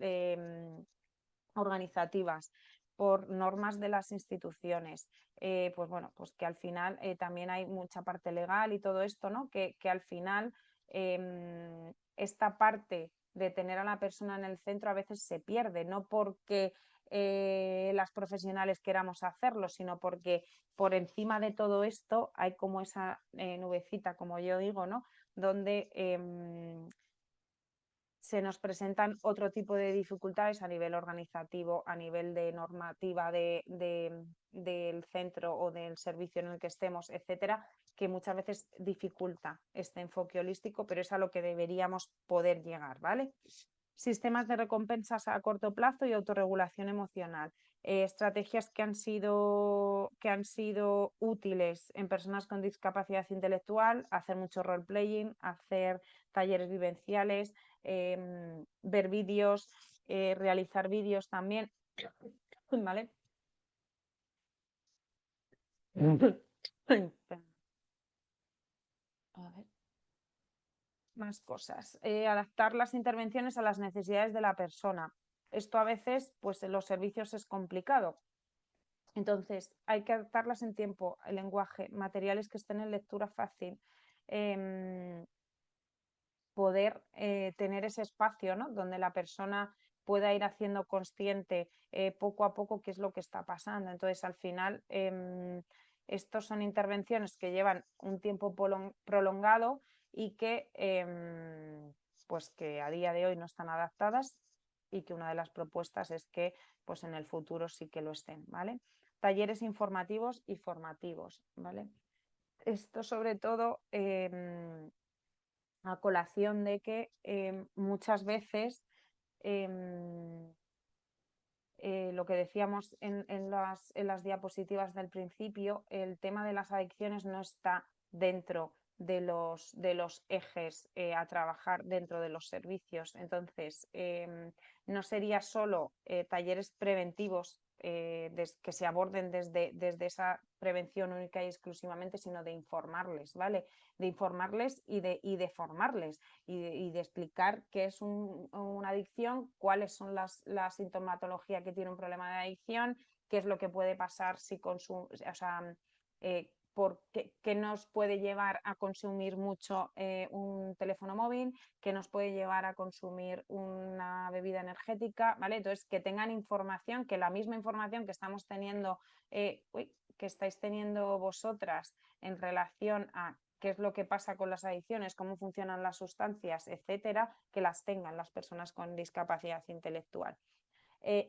organizativas, por normas de las instituciones, pues bueno, pues que al final también hay mucha parte legal y todo esto, ¿no? Que al final esta parte de tener a la persona en el centro a veces se pierde, no porque las profesionales queramos hacerlo, sino porque por encima de todo esto hay como esa nubecita, como yo digo, ¿no? Donde se nos presentan otro tipo de dificultades a nivel organizativo, a nivel de normativa del centro o del servicio en el que estemos, etcétera, que muchas veces dificulta este enfoque holístico, pero es a lo que deberíamos poder llegar, ¿vale? Sistemas de recompensas a corto plazo y autorregulación emocional. Estrategias que han sido útiles en personas con discapacidad intelectual, hacer mucho role-playing, hacer talleres vivenciales, ver vídeos, realizar vídeos también, ¿vale? A ver. Más cosas. Adaptar las intervenciones a las necesidades de la persona. Esto a veces, pues en los servicios es complicado. Entonces, hay que adaptarlas en tiempo, el lenguaje, materiales que estén en lectura fácil, poder tener ese espacio, ¿no? Donde la persona pueda ir haciendo consciente poco a poco qué es lo que está pasando. Entonces, al final, estos son intervenciones que llevan un tiempo prolongado y que, pues que a día de hoy no están adaptadas y que una de las propuestas es que pues en el futuro sí que lo estén, ¿vale? Talleres informativos y formativos, ¿vale? Esto sobre todo a colación de que muchas veces lo que decíamos en las diapositivas del principio, el tema de las adicciones no está dentro de los ejes a trabajar dentro de los servicios. Entonces, no sería solo talleres preventivos que se aborden desde esa prevención única y exclusivamente, sino de informarles, ¿vale? De informarles y de formarles y de explicar qué es una adicción, cuáles son la sintomatología que tiene un problema de adicción, qué es lo que puede pasar si consume, o sea, qué nos puede llevar a consumir mucho un teléfono móvil, qué nos puede llevar a consumir una bebida energética, ¿vale? Entonces, que tengan información, que la misma información que estamos teniendo, que estáis teniendo vosotras en relación a qué es lo que pasa con las adicciones, cómo funcionan las sustancias, etcétera, que las tengan las personas con discapacidad intelectual.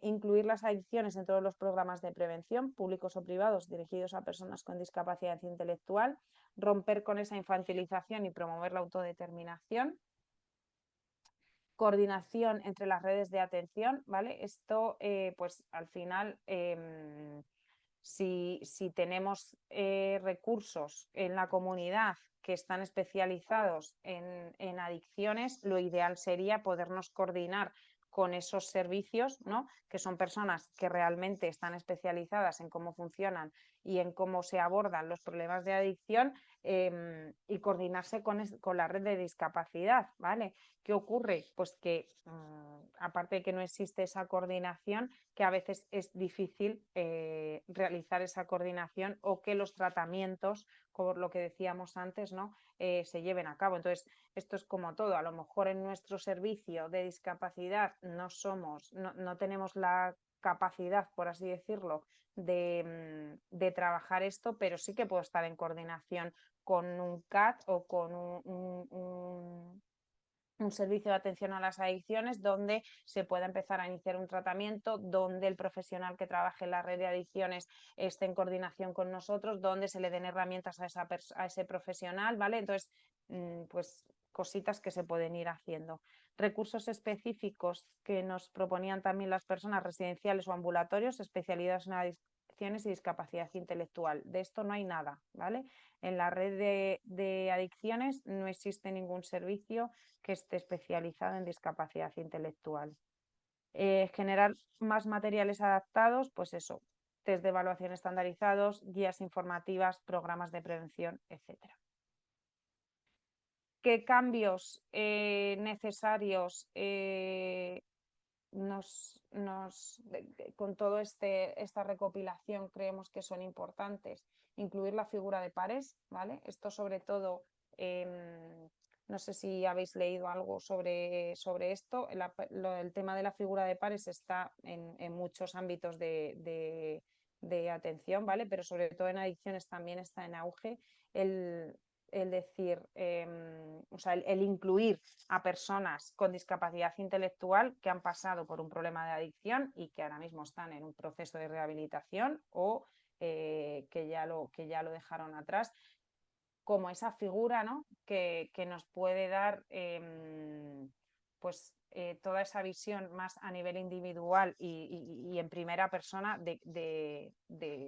Incluir las adicciones en todos los programas de prevención, públicos o privados, dirigidos a personas con discapacidad intelectual, romper con esa infantilización y promover la autodeterminación. Coordinación entre las redes de atención, ¿vale? Esto, pues al final, si tenemos recursos en la comunidad que están especializados en adicciones, lo ideal sería podernos coordinar con esos servicios, ¿no? Que son personas que realmente están especializadas en cómo funcionan y en cómo se abordan los problemas de adicción y coordinarse con la red de discapacidad, ¿vale? ¿Qué ocurre? Pues que aparte de que no existe esa coordinación, que a veces es difícil realizar esa coordinación o que los tratamientos, como lo que decíamos antes, ¿no? Se lleven a cabo. Entonces, esto es como todo. A lo mejor en nuestro servicio de discapacidad no tenemos la capacidad, por así decirlo, de trabajar esto, pero sí que puedo estar en coordinación con un CAT o con un servicio de atención a las adicciones donde se pueda empezar a iniciar un tratamiento, donde el profesional que trabaje en la red de adicciones esté en coordinación con nosotros, donde se le den herramientas a ese profesional, ¿vale? Entonces, pues cositas que se pueden ir haciendo. Recursos específicos que nos proponían también las personas residenciales o ambulatorios especializados en adicciones y discapacidad intelectual. De esto no hay nada, ¿vale? En la red de adicciones no existe ningún servicio que esté especializado en discapacidad intelectual. Generar más materiales adaptados, pues eso, test de evaluación estandarizados, guías informativas, programas de prevención, etc. ¿Qué cambios necesarios con toda esta recopilación creemos que son importantes? Incluir la figura de pares, ¿vale? Esto sobre todo No sé si habéis leído algo sobre esto. El tema de la figura de pares está en muchos ámbitos de atención, ¿vale? Pero sobre todo en adicciones también está en auge el, el decir, o sea, el incluir a personas con discapacidad intelectual que han pasado por un problema de adicción y que ahora mismo están en un proceso de rehabilitación o que ya lo dejaron atrás, como esa figura, ¿no? que nos puede dar pues toda esa visión más a nivel individual y en primera persona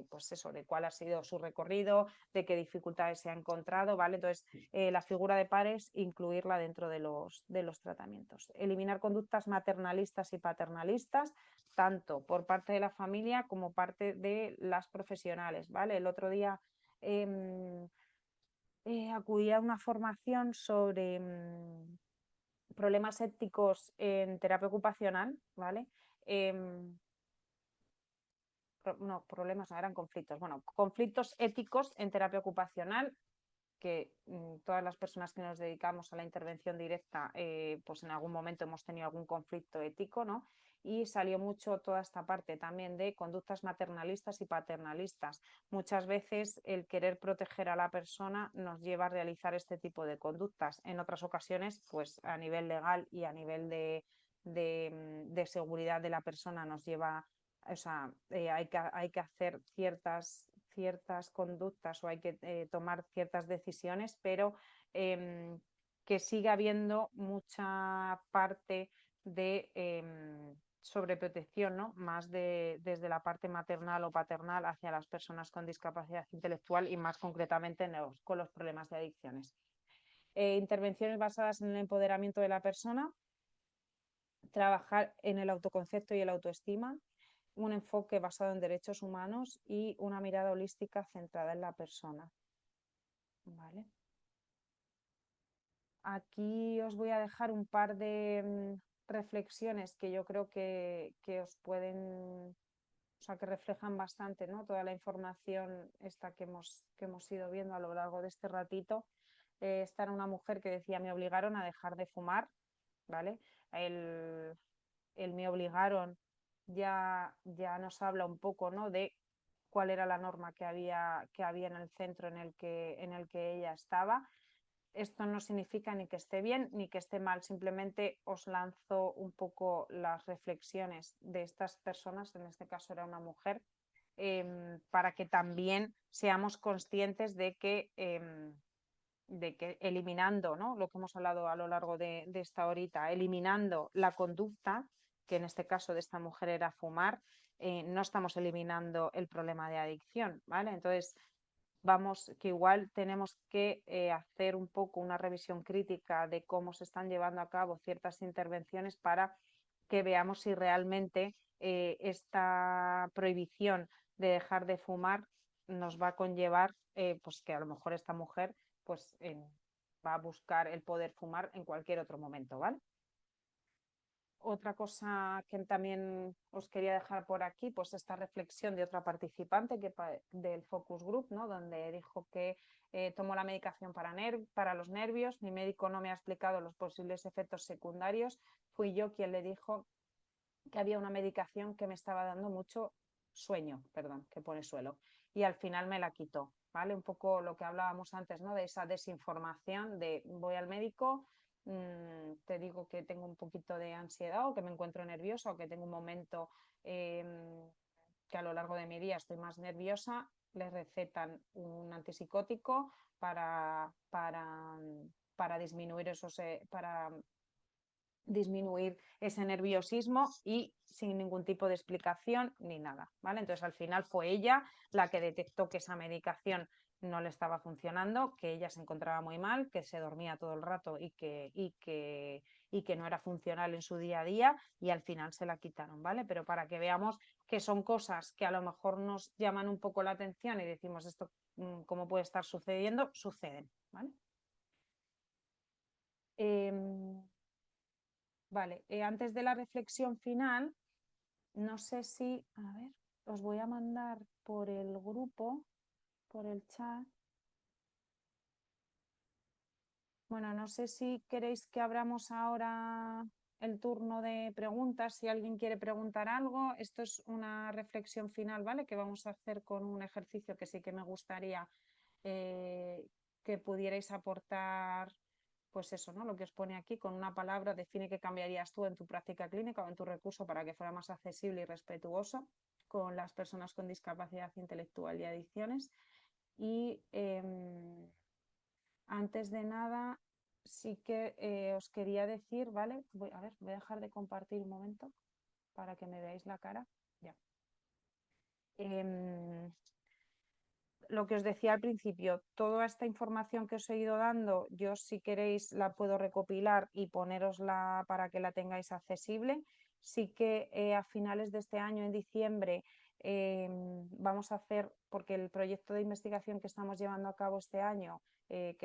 pues eso, de cuál ha sido su recorrido, de qué dificultades se ha encontrado, ¿vale? Entonces, la figura de pares, incluirla dentro de los tratamientos. Eliminar conductas maternalistas y paternalistas, tanto por parte de la familia como parte de las profesionales, ¿vale? El otro día acudí a una formación sobre problemas éticos en terapia ocupacional, ¿vale? No, problemas no, eran conflictos. Bueno, conflictos éticos en terapia ocupacional que todas las personas que nos dedicamos a la intervención directa, pues en algún momento hemos tenido algún conflicto ético, ¿no? Y salió mucho toda esta parte también de conductas maternalistas y paternalistas. Muchas veces el querer proteger a la persona nos lleva a realizar este tipo de conductas. En otras ocasiones, pues a nivel legal y a nivel de seguridad de la persona nos lleva, o sea, hay que hacer ciertas conductas o hay que tomar ciertas decisiones, pero que sigue habiendo mucha parte de sobreprotección, ¿no? Más desde la parte maternal o paternal hacia las personas con discapacidad intelectual y más concretamente con los problemas de adicciones. Intervenciones basadas en el empoderamiento de la persona, trabajar en el autoconcepto y el autoestima, un enfoque basado en derechos humanos y una mirada holística centrada en la persona. ¿Vale? Aquí os voy a dejar un par de reflexiones que yo creo que os pueden, o sea, que reflejan bastante, ¿no? Toda la información esta que hemos ido viendo a lo largo de este ratito. Esta era una mujer que decía: me obligaron a dejar de fumar, ¿vale? El me obligaron ya nos habla un poco, ¿no? De cuál era la norma que había en el centro en el que ella estaba. Esto no significa ni que esté bien ni que esté mal, simplemente os lanzo un poco las reflexiones de estas personas, en este caso era una mujer, para que también seamos conscientes de que eliminando, ¿no? Lo que hemos hablado a lo largo de esta horita, eliminando la conducta, que en este caso de esta mujer era fumar, no estamos eliminando el problema de adicción, ¿vale? Entonces, que igual tenemos que hacer un poco una revisión crítica de cómo se están llevando a cabo ciertas intervenciones para que veamos si realmente esta prohibición de dejar de fumar nos va a conllevar pues que a lo mejor esta mujer pues va a buscar el poder fumar en cualquier otro momento, ¿vale? Otra cosa que también os quería dejar por aquí, pues esta reflexión de otra participante del Focus Group, ¿no? Donde dijo que tomó la medicación para los nervios, mi médico no me ha explicado los posibles efectos secundarios, fui yo quien le dijo que había una medicación que me estaba dando mucho sueño, perdón, que pone suelo, y al final me la quitó, ¿vale? Un poco lo que hablábamos antes, ¿no? De esa desinformación de voy al médico, te digo que tengo un poquito de ansiedad o que me encuentro nerviosa o que tengo un momento que a lo largo de mi día estoy más nerviosa, les recetan un antipsicótico para disminuir disminuir ese nerviosismo y sin ningún tipo de explicación ni nada, ¿vale? Entonces al final fue ella la que detectó que esa medicación no le estaba funcionando, que ella se encontraba muy mal, que se dormía todo el rato y que no era funcional en su día a día y al final se la quitaron, ¿vale? Pero para que veamos que son cosas que a lo mejor nos llaman un poco la atención y decimos esto, ¿cómo puede estar sucediendo? Suceden, ¿vale? Vale, antes de la reflexión final, no sé si, a ver, os voy a mandar por el grupo, por el chat, Bueno, no sé si queréis que abramos ahora el turno de preguntas, si alguien quiere preguntar algo. Esto es una reflexión final, ¿vale? Que vamos a hacer con un ejercicio que sí que me gustaría que pudierais aportar, pues eso, ¿no? Lo que os pone aquí con una palabra, define qué cambiarías tú en tu práctica clínica o en tu recurso para que fuera más accesible y respetuoso con las personas con discapacidad intelectual y adicciones. Y antes de nada, sí que os quería decir, ¿vale? Voy a dejar de compartir un momento para que me veáis la cara. Ya. Lo que os decía al principio, toda esta información que os he ido dando, yo si queréis la puedo recopilar y ponerosla para que la tengáis accesible. Sí que a finales de este año, en diciembre, vamos a hacer, porque el proyecto de investigación que estamos llevando a cabo este año, que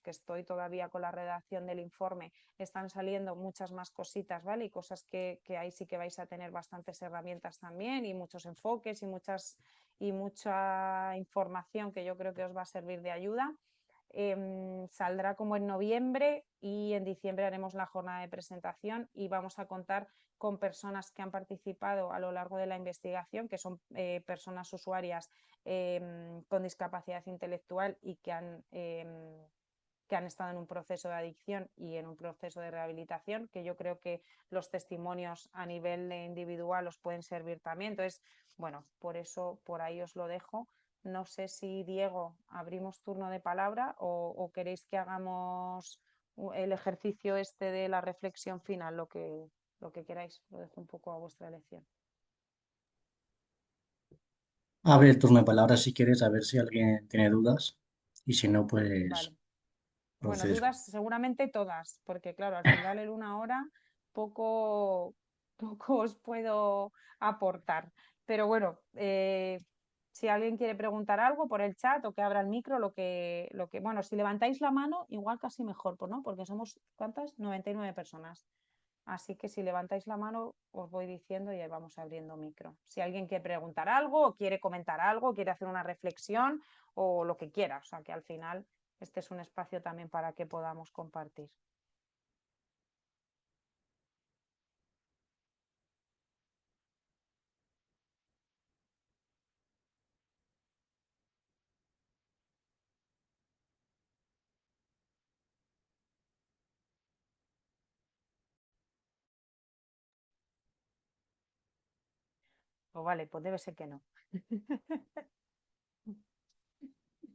estoy todavía con la redacción del informe, están saliendo muchas más cositas, ¿vale? Y cosas que ahí sí que vais a tener bastantes herramientas también y muchos enfoques y mucha información que yo creo que os va a servir de ayuda. Saldrá como en noviembre y en diciembre haremos la jornada de presentación y vamos a contar con personas que han participado a lo largo de la investigación, que son personas usuarias con discapacidad intelectual y que han estado en un proceso de adicción y en un proceso de rehabilitación, que yo creo que los testimonios a nivel individual os pueden servir también. Entonces, bueno, por eso por ahí os lo dejo. No sé si, Diego, abrimos turno de palabra o queréis que hagamos el ejercicio este de la reflexión final, lo que queráis. Lo dejo un poco a vuestra elección. Abre el turno de palabras si quieres, a ver si alguien tiene dudas. Y si no, pues Vale. Bueno, procedes. dudas seguramente todas, porque claro, al final en una hora poco, poco os puedo aportar. Pero bueno, si alguien quiere preguntar algo por el chat o que abra el micro, bueno, si levantáis la mano, igual casi mejor, pues, ¿no? Porque somos, ¿cuántas? 99 personas. Así que si levantáis la mano, os voy diciendo y ahí vamos abriendo micro. Si alguien quiere preguntar algo o quiere comentar algo, quiere hacer una reflexión o lo que quiera. O sea que al final este es un espacio también para que podamos compartir. O vale, pues debe ser que no.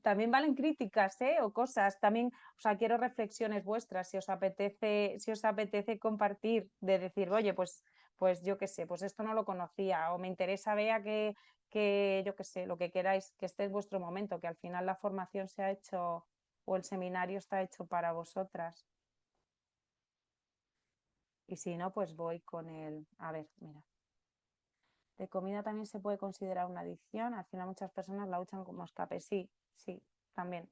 También valen críticas, ¿eh? O cosas. También, o sea, quiero reflexiones vuestras, si os apetece compartir, de decir, oye, pues yo qué sé, pues esto no lo conocía, o me interesa, vea que yo qué sé, lo que queráis, que este es vuestro momento, que al final la formación se ha hecho, o el seminario está hecho para vosotras. Y si no, pues voy con el. A ver, mira. De comida también se puede considerar una adicción. Al final muchas personas la usan como escape. Sí, sí, también.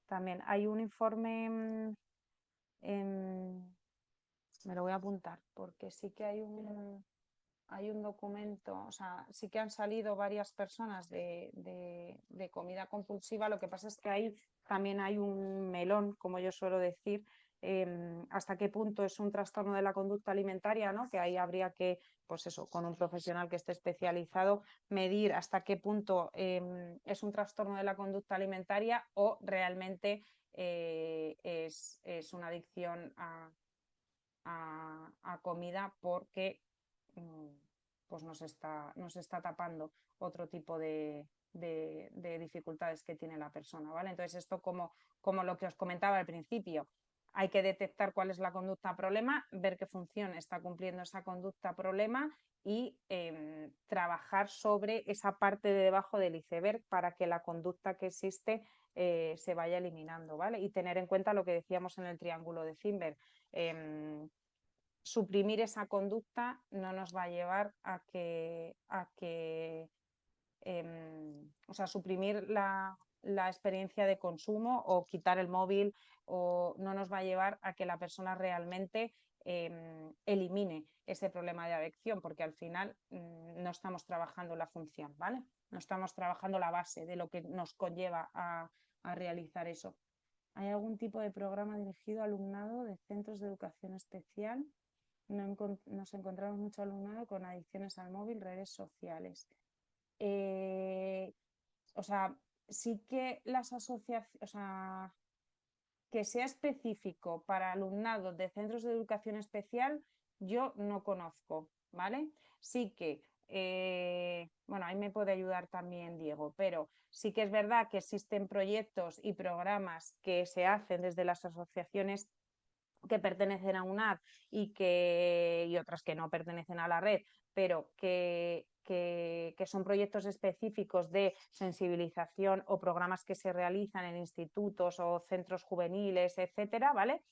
También hay un informe, me lo voy a apuntar, porque sí que hay un documento, o sea, sí que han salido varias personas de comida compulsiva. Lo que pasa es que ahí también hay un melón, como yo suelo decir, hasta qué punto es un trastorno de la conducta alimentaria, ¿no? Que ahí habría que, pues eso, con un profesional que esté especializado, medir hasta qué punto es un trastorno de la conducta alimentaria o realmente es una adicción a comida porque pues nos está tapando otro tipo de dificultades que tiene la persona, ¿vale? Entonces esto como lo que os comentaba al principio, hay que detectar cuál es la conducta problema, ver qué función está cumpliendo esa conducta problema y trabajar sobre esa parte de debajo del iceberg para que la conducta que existe se vaya eliminando, ¿vale? Y tener en cuenta lo que decíamos en el triángulo de Finberg. Suprimir esa conducta no nos va a llevar o sea, suprimir la experiencia de consumo o quitar el móvil o no nos va a llevar a que la persona realmente elimine ese problema de adicción, porque al final no estamos trabajando la función, ¿vale? No estamos trabajando la base de lo que nos conlleva a realizar eso. ¿Hay algún tipo de programa dirigido al alumnado de centros de educación especial? Nos encontramos mucho alumnado con adicciones al móvil, redes sociales. O sea, sí que las asociaciones, o sea, que sea específico para alumnado de centros de educación especial, yo no conozco, ¿vale? Sí que, bueno, ahí me puede ayudar también Diego, pero sí que es verdad que existen proyectos y programas que se hacen desde las asociaciones que pertenecen a UNAD y otras que no pertenecen a la red, pero que son proyectos específicos de sensibilización o programas que se realizan en institutos o centros juveniles, etcétera, ¿vale?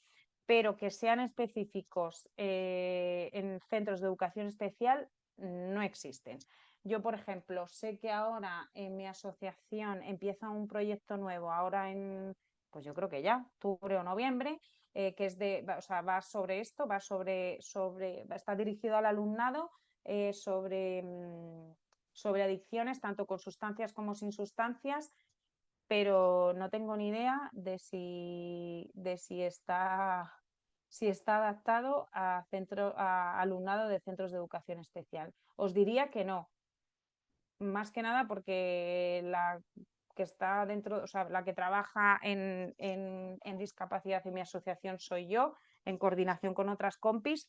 Pero que sean específicos en centros de educación especial no existen. Yo, por ejemplo, sé que ahora en mi asociación empieza un proyecto nuevo, ahora pues yo creo que ya, octubre o noviembre, que es o sea, va sobre esto, está dirigido al alumnado sobre adicciones, tanto con sustancias como sin sustancias, pero no tengo ni idea de si está adaptado a alumnado de centros de educación especial. Os diría que no, más que nada porque la que está dentro, o sea, la que trabaja en discapacidad en mi asociación soy yo, en coordinación con otras compis,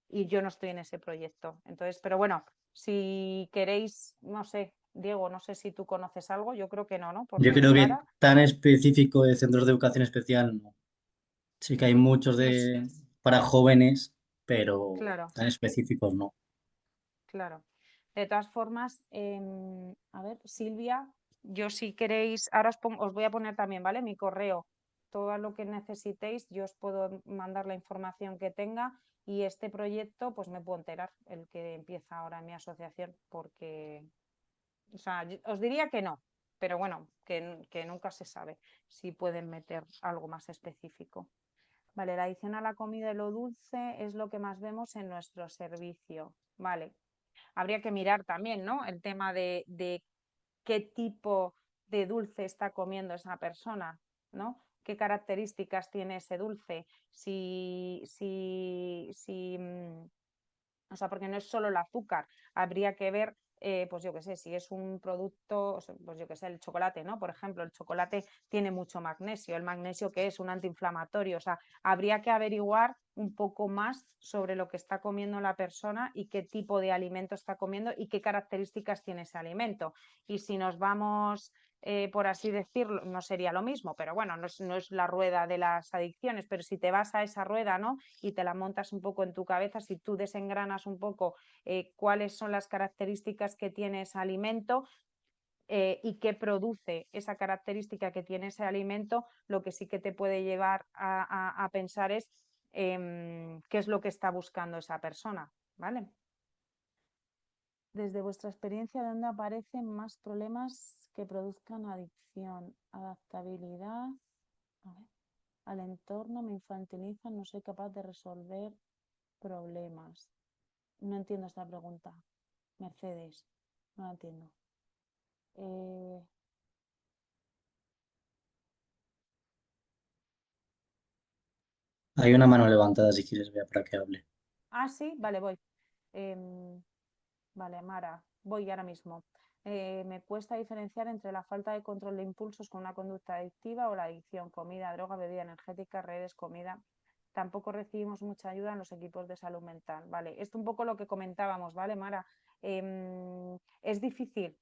y yo no estoy en ese proyecto. Entonces, pero bueno, si queréis, no sé, Diego, no sé si tú conoces algo, yo creo que no, ¿no? Por Yo tu creo que cara. tan específico de centros de educación especial no. Sí que hay muchos No sé. para jóvenes, pero Claro, tan específicos no. claro. De todas formas, a ver, Silvia, yo si queréis, ahora os voy a poner también, ¿vale? Mi correo, todo lo que necesitéis, yo os puedo mandar la información que tenga y este proyecto, pues me puedo enterar, el que empieza ahora en mi asociación, porque, o sea, os diría que no, pero bueno, que nunca se sabe si pueden meter algo más específico. Vale, la adición a la comida y lo dulce es lo que más vemos en nuestro servicio. Vale, habría que mirar también, ¿no? El tema de qué tipo de dulce está comiendo esa persona, ¿no? ¿Qué características tiene ese dulce? O sea, porque no es solo el azúcar, habría que ver, pues yo qué sé, si es un producto, pues yo qué sé, el chocolate, ¿no? Por ejemplo, el chocolate tiene mucho magnesio, el magnesio que es un antiinflamatorio, o sea, habría que averiguar un poco más sobre lo que está comiendo la persona y qué tipo de alimento está comiendo y qué características tiene ese alimento. Y si nos vamos por así decirlo, no sería lo mismo, pero bueno, no es la rueda de las adicciones, pero si te vas a esa rueda, ¿no? Y te la montas un poco en tu cabeza, si tú desengranas un poco cuáles son las características que tiene ese alimento y qué produce esa característica que tiene ese alimento, lo que sí que te puede llevar a pensar es qué es lo que está buscando esa persona, ¿vale? Desde vuestra experiencia, ¿dónde aparecen más problemas que produzcan adicción? Adaptabilidad, a ver, al entorno, me infantilizan, no soy capaz de resolver problemas. No entiendo esta pregunta. Mercedes, no la entiendo. Eh, Hay una mano levantada si quieres ver para que hable. sí, vale, voy. Em, vale, Mara, voy ahora mismo. Me cuesta diferenciar entre la falta de control de impulsos con una conducta adictiva o la adicción, comida, droga, bebida energética, redes, comida. Tampoco recibimos mucha ayuda en los equipos de salud mental. Vale, esto un poco lo que comentábamos, ¿vale, Mara? Es difícil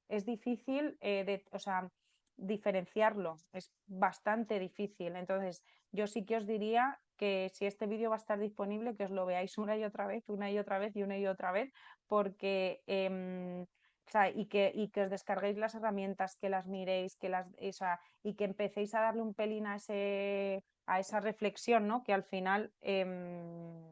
o sea, diferenciarlo, es bastante difícil. Entonces, yo sí que os diría que si este vídeo va a estar disponible, que os lo veáis una y otra vez, una y otra vez y una y otra vez, porque o sea, y que os descarguéis las herramientas, que las miréis, y que empecéis a darle un pelín a esa reflexión, ¿no? Que al final el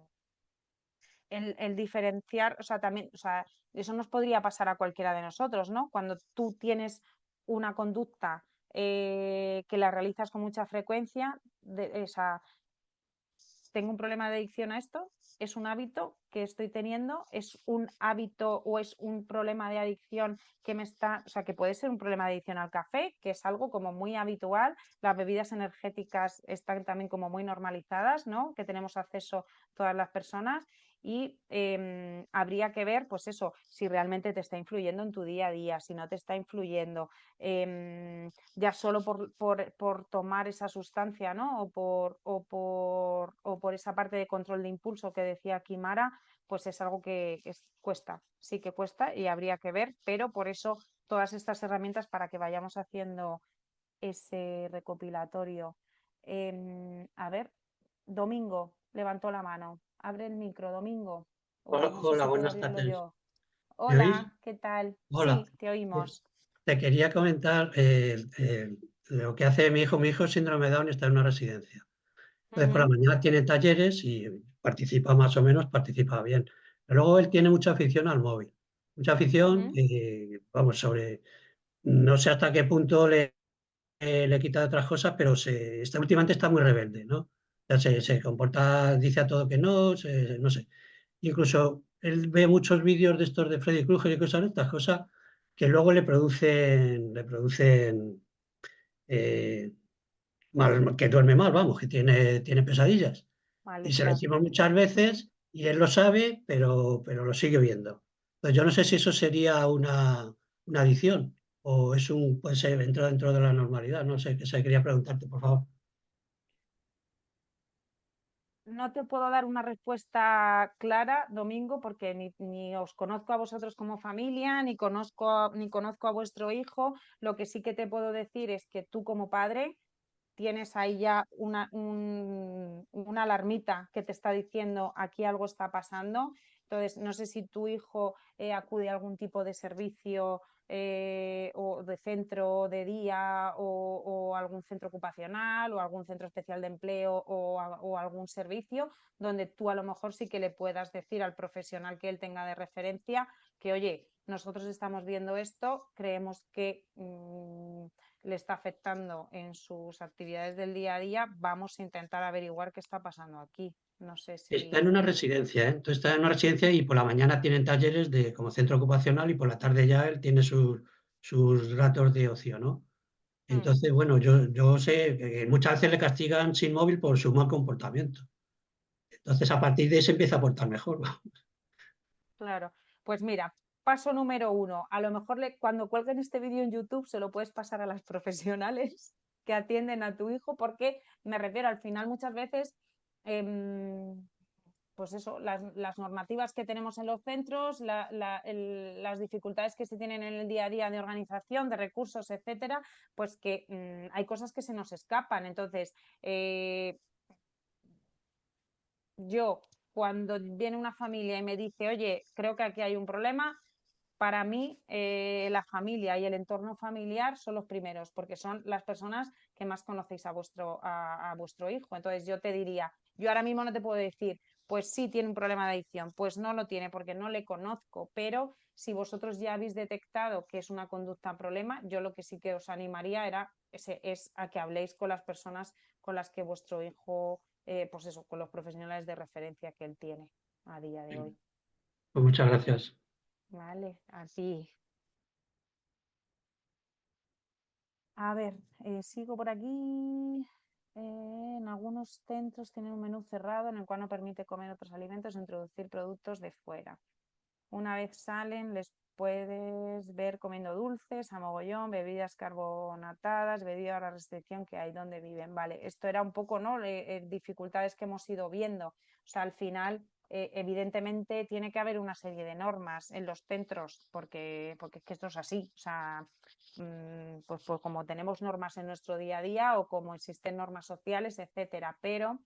diferenciar, o sea, también, o sea, eso nos podría pasar a cualquiera de nosotros, ¿no? Cuando tú tienes una conducta que la realizas con mucha frecuencia, tengo un problema de adicción a esto, es un hábito que estoy teniendo, es un hábito o es un problema de adicción que me está, o sea, que puede ser un problema de adicción al café, que es algo como muy habitual. Las bebidas energéticas están también como muy normalizadas, ¿no? Que tenemos acceso todas las personas. Y habría que ver, pues eso, si realmente te está influyendo en tu día a día, si no te está influyendo, ya solo por tomar esa sustancia, ¿no? O por esa parte de control de impulso que decía Kimara, pues es algo que cuesta, sí que cuesta y habría que ver, pero por eso todas estas herramientas para que vayamos haciendo ese recopilatorio. A ver, Domingo levantó la mano. Abre el micro, Domingo. O Hola, no sé hola, si puedo buenas abrirlo tardes. yo. ¿Me oís? Hola, ¿qué tal? Hola. Sí, te oímos. Te quería comentar lo que hace mi hijo. Mi hijo es síndrome de Down, está en una residencia. Entonces, por la Ujú, mañana tiene talleres y participa más o menos, participa bien. Pero luego él tiene mucha afición al móvil. Mucha afición, ujú. vamos, no sé hasta qué punto le quita de otras cosas, pero últimamente está muy rebelde, ¿no? O sea, se comporta, dice a todo que no, no sé. Incluso él ve muchos vídeos de estos de Freddy Krueger y cosas de estas cosas que luego le producen eh, que duerme mal, vamos, que tiene pesadillas. Y se lo Malestar. decimos muchas veces y él lo sabe, pero lo sigue viendo. Entonces yo no sé si eso sería una adicción o puede ser dentro de la normalidad. No sé, que se quería preguntarte, por favor. No te puedo dar una respuesta clara, Domingo, porque ni os conozco a vosotros como familia, ni conozco a vuestro hijo. Lo que sí que te puedo decir es que tú como padre tienes ahí ya una alarmita que te está diciendo aquí algo está pasando. Entonces, no sé si tu hijo acude a algún tipo de servicio o de centro de día o algún centro ocupacional o algún centro especial de empleo o algún servicio donde tú a lo mejor sí que le puedas decir al profesional que él tenga de referencia que, oye, nosotros estamos viendo esto, creemos que le está afectando en sus actividades del día a día, vamos a intentar averiguar qué está pasando aquí. No sé Está en si... una residencia, ¿eh? Entonces está en una residencia y por la mañana tienen talleres como centro ocupacional y por la tarde ya él tiene sus ratos de ocio, ¿no? Mm, Entonces, bueno, yo sé que muchas veces le castigan sin móvil por su mal comportamiento. Entonces, a partir de ahí se empieza a portar mejor. claro, pues mira, paso número 1. A lo mejor cuando cuelguen este vídeo en YouTube se lo puedes pasar a las profesionales que atienden a tu hijo, porque me refiero al final muchas veces em, pues eso, las normativas que tenemos en los centros, las dificultades que se tienen en el día a día de organización, de recursos, etcétera, pues que hay cosas que se nos escapan. Entonces, yo cuando viene una familia y me dice, oye, creo que aquí hay un problema, para mí la familia y el entorno familiar son los primeros, porque son las personas que más conocéis a vuestro hijo. Entonces yo te diría, yo ahora mismo no te puedo decir, pues sí tiene un problema de adicción, pues no lo tiene porque no le conozco, pero si vosotros ya habéis detectado que es una conducta problema, yo lo que sí que os animaría es a que habléis con las personas con las que vuestro hijo, pues eso, con los profesionales de referencia que él tiene a día de hoy. Pues muchas gracias. Vale, así. A ver, sigo por aquí. En algunos centros tienen un menú cerrado en el cual no permite comer otros alimentos o introducir productos de fuera. Una vez salen, les puedes ver comiendo dulces, a mogollón, bebidas carbonatadas, debido a la restricción que hay donde viven. Vale, esto era un poco, ¿no? Dificultades que hemos ido viendo. O sea, al final, evidentemente, tiene que haber una serie de normas en los centros, porque es que esto es así. O sea, pues como tenemos normas en nuestro día a día o como existen normas sociales, etcétera, pero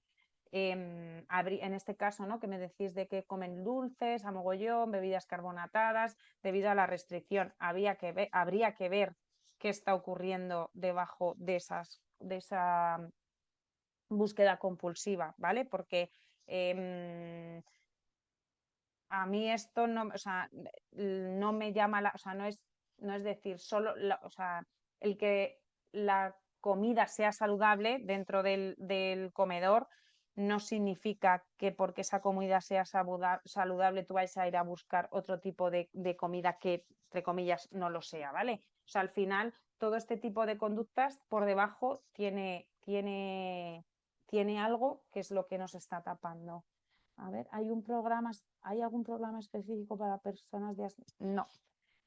en este caso, ¿no? Que me decís de que comen dulces, a mogollón, bebidas carbonatadas, debido a la restricción. Habría que ver qué está ocurriendo debajo de esa búsqueda compulsiva, ¿vale? Porque a mí esto no, o sea, no me llama o sea, no es decir, solo, o sea, el que la comida sea saludable dentro del comedor no significa que porque esa comida sea saludable tú vais a ir a buscar otro tipo de comida que, entre comillas, no lo sea, ¿vale? O sea, al final, todo este tipo de conductas por debajo tiene algo que es lo que nos está tapando. A ver, ¿hay algún programa específico para personas de Asperger? No,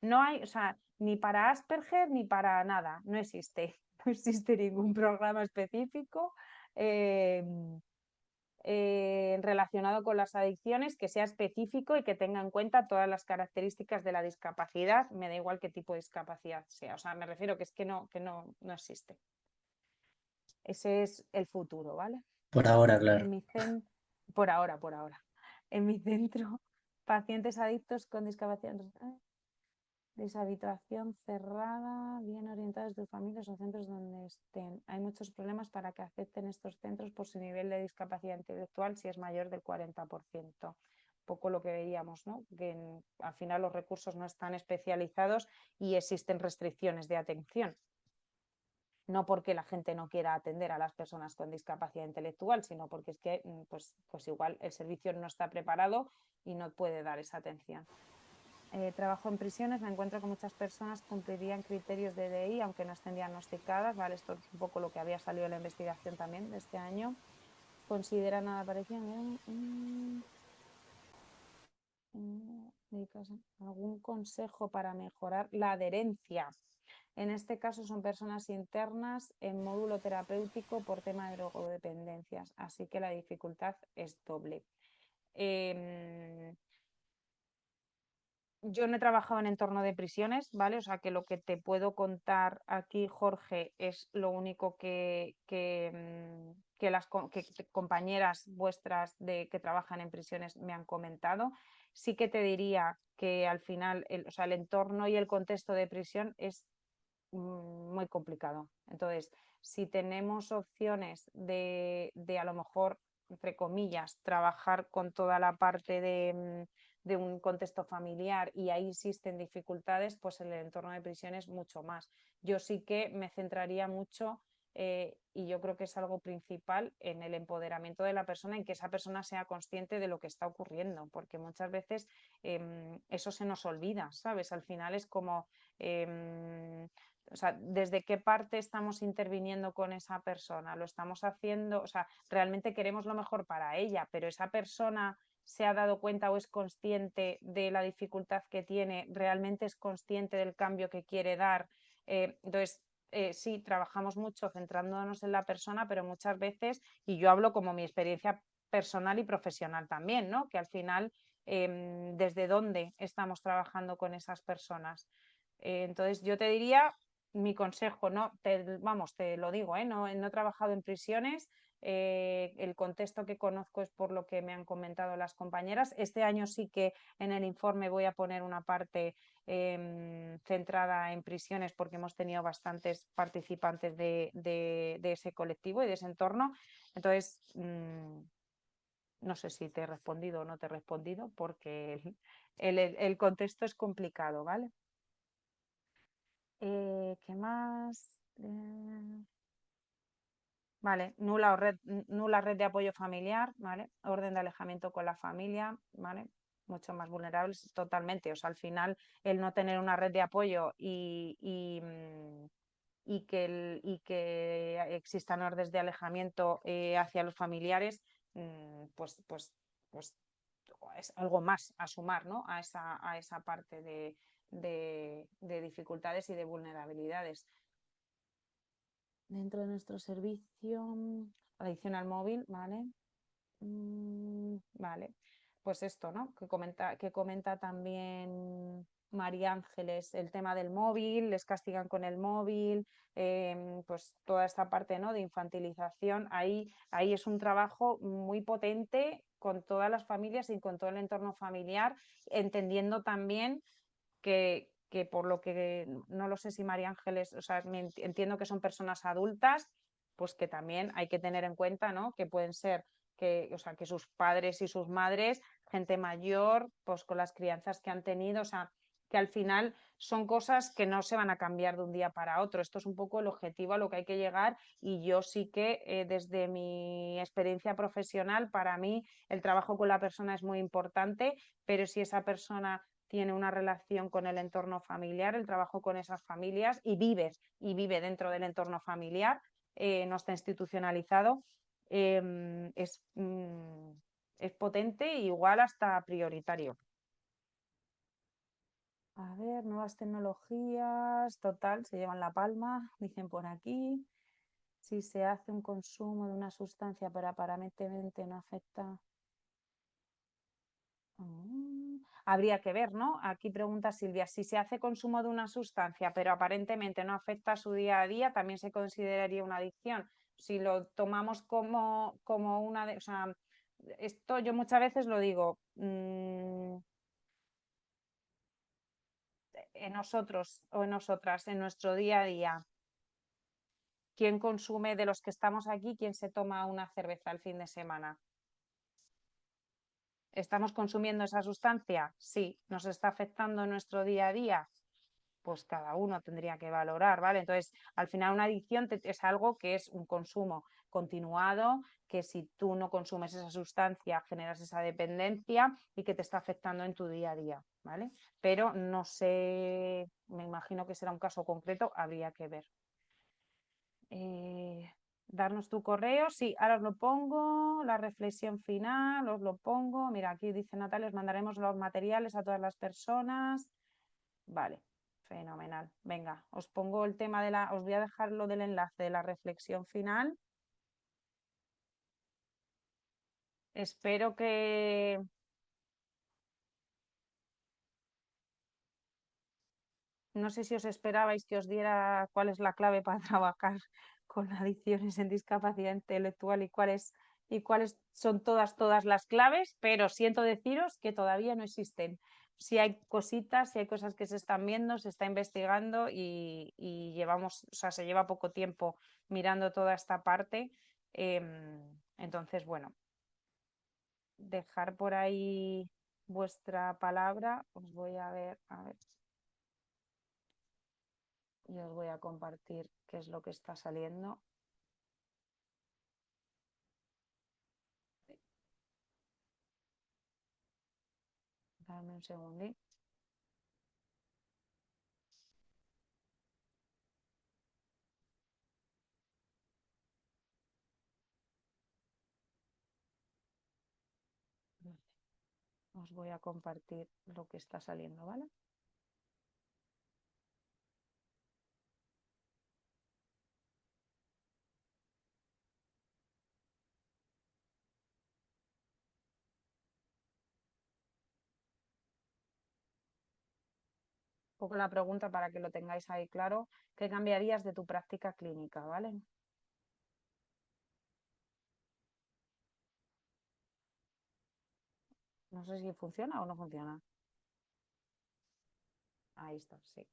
no hay, o sea, ni para Asperger ni para nada, no existe. No existe ningún programa específico relacionado con las adicciones que sea específico y que tenga en cuenta todas las características de la discapacidad, me da igual qué tipo de discapacidad sea. O sea, me refiero que es que no existe. Ese es el futuro, ¿vale? Por ahora, claro. En mi por ahora. En mi centro, pacientes adictos con discapacidad, deshabituación cerrada, bien orientados de familias o centros donde estén. Hay muchos problemas para que acepten estos centros por su nivel de discapacidad intelectual si es mayor del 40%. Poco lo que veíamos, ¿no? Que al final los recursos no están especializados y existen restricciones de atención. No porque la gente no quiera atender a las personas con discapacidad intelectual, sino porque es que pues igual el servicio no está preparado y no puede dar esa atención. Trabajo en prisiones, me encuentro que muchas personas cumplirían criterios de DI aunque no estén diagnosticadas, ¿vale? Esto es un poco lo que había salido en la investigación también de este año. ¿Considera nada parecido? ¿Algún consejo para mejorar la adherencia? En este caso son personas internas en módulo terapéutico por tema de drogodependencias, así que la dificultad es doble. Yo no he trabajado en entorno de prisiones, ¿vale? O sea que lo que te puedo contar aquí, Jorge, es lo único que las compañeras vuestras que trabajan en prisiones me han comentado. Sí que te diría que al final el entorno y el contexto de prisión es muy complicado. Entonces, si tenemos opciones de a lo mejor, entre comillas, trabajar con toda la parte de un contexto familiar y ahí existen dificultades, pues en el entorno de prisiones mucho más. Yo sí que me centraría mucho y yo creo que es algo principal en el empoderamiento de la persona, en que esa persona sea consciente de lo que está ocurriendo, porque muchas veces eso se nos olvida, ¿sabes? Al final es como o sea, ¿desde qué parte estamos interviniendo con esa persona? ¿Lo estamos haciendo? O sea, realmente queremos lo mejor para ella, pero esa persona se ha dado cuenta o es consciente de la dificultad que tiene, realmente es consciente del cambio que quiere dar. Entonces, sí, trabajamos mucho centrándonos en la persona, pero muchas veces, y yo hablo como mi experiencia personal y profesional también, ¿no? Que al final, ¿desde dónde estamos trabajando con esas personas? Entonces, yo te diría mi consejo, no, te lo digo, no he trabajado en prisiones, el contexto que conozco es por lo que me han comentado las compañeras. Este año sí que en el informe voy a poner una parte centrada en prisiones porque hemos tenido bastantes participantes de ese colectivo y de ese entorno. Entonces, no sé si te he respondido o no te he respondido porque el contexto es complicado, ¿vale? ¿Qué más? Vale, nula red de apoyo familiar, ¿vale? Orden de alejamiento con la familia, ¿vale? Mucho más vulnerables totalmente. O sea, al final, el no tener una red de apoyo y que existan órdenes de alejamiento hacia los familiares, pues es algo más a sumar, ¿no? a esa parte de dificultades y de vulnerabilidades. Dentro de nuestro servicio, adicción al móvil, ¿vale? Vale, pues esto, ¿no? Que comenta también María Ángeles, el tema del móvil, les castigan con el móvil, pues toda esta parte, ¿no? De infantilización, ahí es un trabajo muy potente con todas las familias y con todo el entorno familiar, entendiendo también que por lo que no lo sé si María Ángeles, o sea, entiendo que son personas adultas, pues que también hay que tener en cuenta, ¿no? Que pueden ser o sea, que sus padres y sus madres, gente mayor, pues con las crianzas que han tenido, o sea, que al final son cosas que no se van a cambiar de un día para otro. Esto es un poco el objetivo a lo que hay que llegar y yo sí que desde mi experiencia profesional, para mí el trabajo con la persona es muy importante, pero si esa persona tiene una relación con el entorno familiar, el trabajo con esas familias y vive dentro del entorno familiar, no está institucionalizado, es potente e igual hasta prioritario. A ver, nuevas tecnologías, total, se llevan la palma, dicen por aquí. Si se hace un consumo de una sustancia pero aparentemente no afecta. Habría que ver, ¿no? Aquí pregunta Silvia, si se hace consumo de una sustancia pero aparentemente no afecta a su día a día, ¿también se consideraría una adicción? Si lo tomamos como una o sea, esto yo muchas veces lo digo, en nosotros o en nosotras, en nuestro día a día, ¿quién consume de los que estamos aquí? ¿Quién se toma una cerveza el fin de semana? ¿Estamos consumiendo esa sustancia? Sí. ¿Nos está afectando en nuestro día a día? Pues cada uno tendría que valorar, ¿vale? Entonces, al final una adicción es algo que es un consumo continuado, que si tú no consumes esa sustancia generas esa dependencia y que te está afectando en tu día a día, ¿vale? Pero no sé, me imagino que será un caso concreto, habría que ver. Darnos tu correo, sí, ahora os lo pongo, la reflexión final, os lo pongo, mira, aquí dice Natalia, os mandaremos los materiales a todas las personas, vale, fenomenal, venga, os pongo el tema os voy a dejar lo del enlace de la reflexión final, espero que... No sé si os esperabais que os diera cuál es la clave para trabajar con adicciones en discapacidad intelectual y cuáles son todas las claves, pero siento deciros que todavía no existen. Si hay cositas, si hay cosas que se están viendo, se está investigando y llevamos, o sea, se lleva poco tiempo mirando toda esta parte. Entonces, bueno, dejar por ahí vuestra palabra. Os voy a ver. Y os voy a compartir qué es lo que está saliendo. Dame un segundín. Os voy a compartir lo que está saliendo, ¿vale? Un poco la pregunta para que lo tengáis ahí claro. ¿Qué cambiarías de tu práctica clínica, ¿vale? No sé si funciona o no funciona. Ahí está, sí.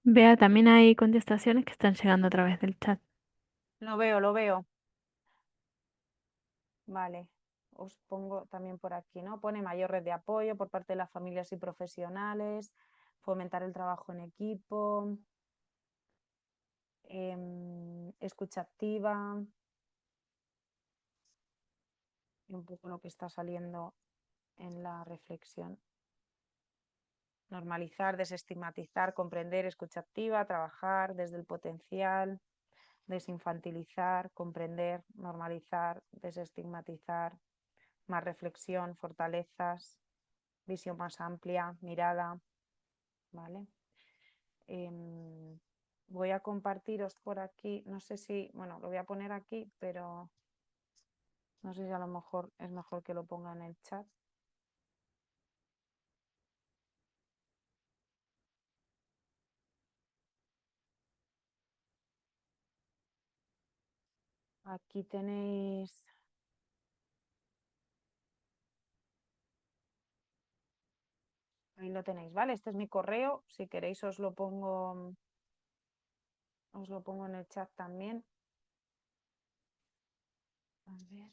Vea, también hay contestaciones que están llegando a través del chat. Lo veo, lo veo. Vale. Os pongo también por aquí, ¿no? Pone mayor red de apoyo por parte de las familias y profesionales, fomentar el trabajo en equipo. escucha activa y un poco lo que está saliendo en la reflexión. Normalizar, desestigmatizar, comprender, escucha activa, trabajar desde el potencial, desinfantilizar, comprender, normalizar, desestigmatizar, más reflexión, fortalezas, visión más amplia, mirada, ¿vale? Voy a compartiros por aquí, no sé si, bueno, lo voy a poner aquí, pero no sé si a lo mejor es mejor que lo ponga en el chat. Aquí tenéis... Ahí lo tenéis, ¿vale? Este es mi correo. Si queréis os lo pongo en el chat también. A ver.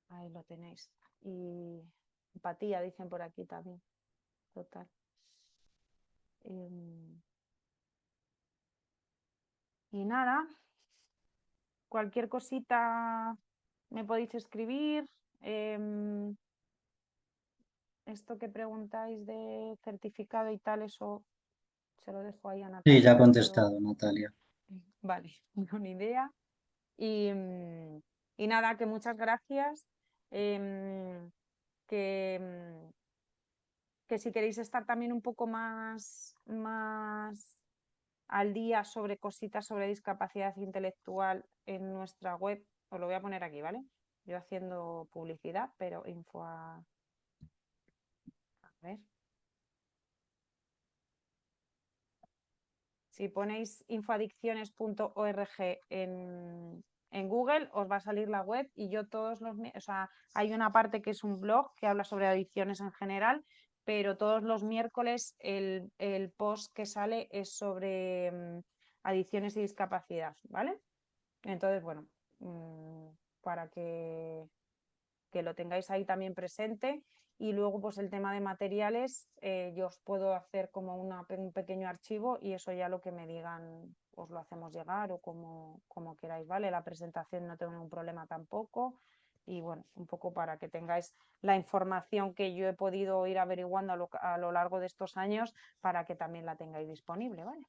Ahí lo tenéis. Y empatía, dicen por aquí también. Total. Y nada, cualquier cosita me podéis escribir. Esto que preguntáis de certificado y tal, eso se lo dejo ahí a Natalia. Sí, ya ha contestado Natalia. Vale, buena idea. Y nada, que muchas gracias. Que si queréis estar también un poco más al día sobre cositas sobre discapacidad intelectual en nuestra web, os lo voy a poner aquí, ¿vale? Yo haciendo publicidad, pero info a ver. Si ponéis infoadicciones.org en Google, os va a salir la web y yo o sea, hay una parte que es un blog que habla sobre adicciones en general, pero todos los miércoles el post que sale es sobre adicciones y discapacidad, ¿vale? Entonces, bueno, para que lo tengáis ahí también presente. Y luego, pues el tema de materiales, yo os puedo hacer como un pequeño archivo y eso ya lo que me digan os lo hacemos llegar o como queráis, ¿vale? La presentación no tengo ningún problema tampoco. Y bueno, un poco para que tengáis la información que yo he podido ir averiguando a lo largo de estos años para que también la tengáis disponible, ¿vale?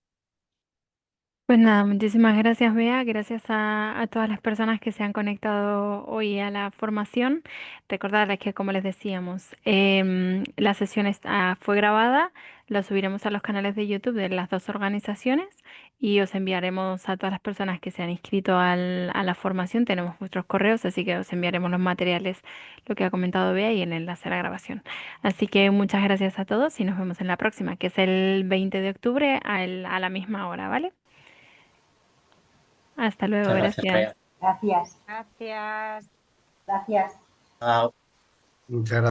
Pues nada, muchísimas gracias, Bea. Gracias a todas las personas que se han conectado hoy a la formación. Recordarles que, como les decíamos, la sesión fue grabada, la subiremos a los canales de YouTube de las dos organizaciones y os enviaremos a todas las personas que se han inscrito a la formación. Tenemos vuestros correos, así que os enviaremos los materiales, lo que ha comentado Bea y el enlace a la grabación. Así que muchas gracias a todos y nos vemos en la próxima, que es el 20 de octubre a la misma hora, ¿vale? Hasta luego, Muchas gracias, gracias. Bea. Gracias. Gracias. Gracias. Chao. Muchas gracias.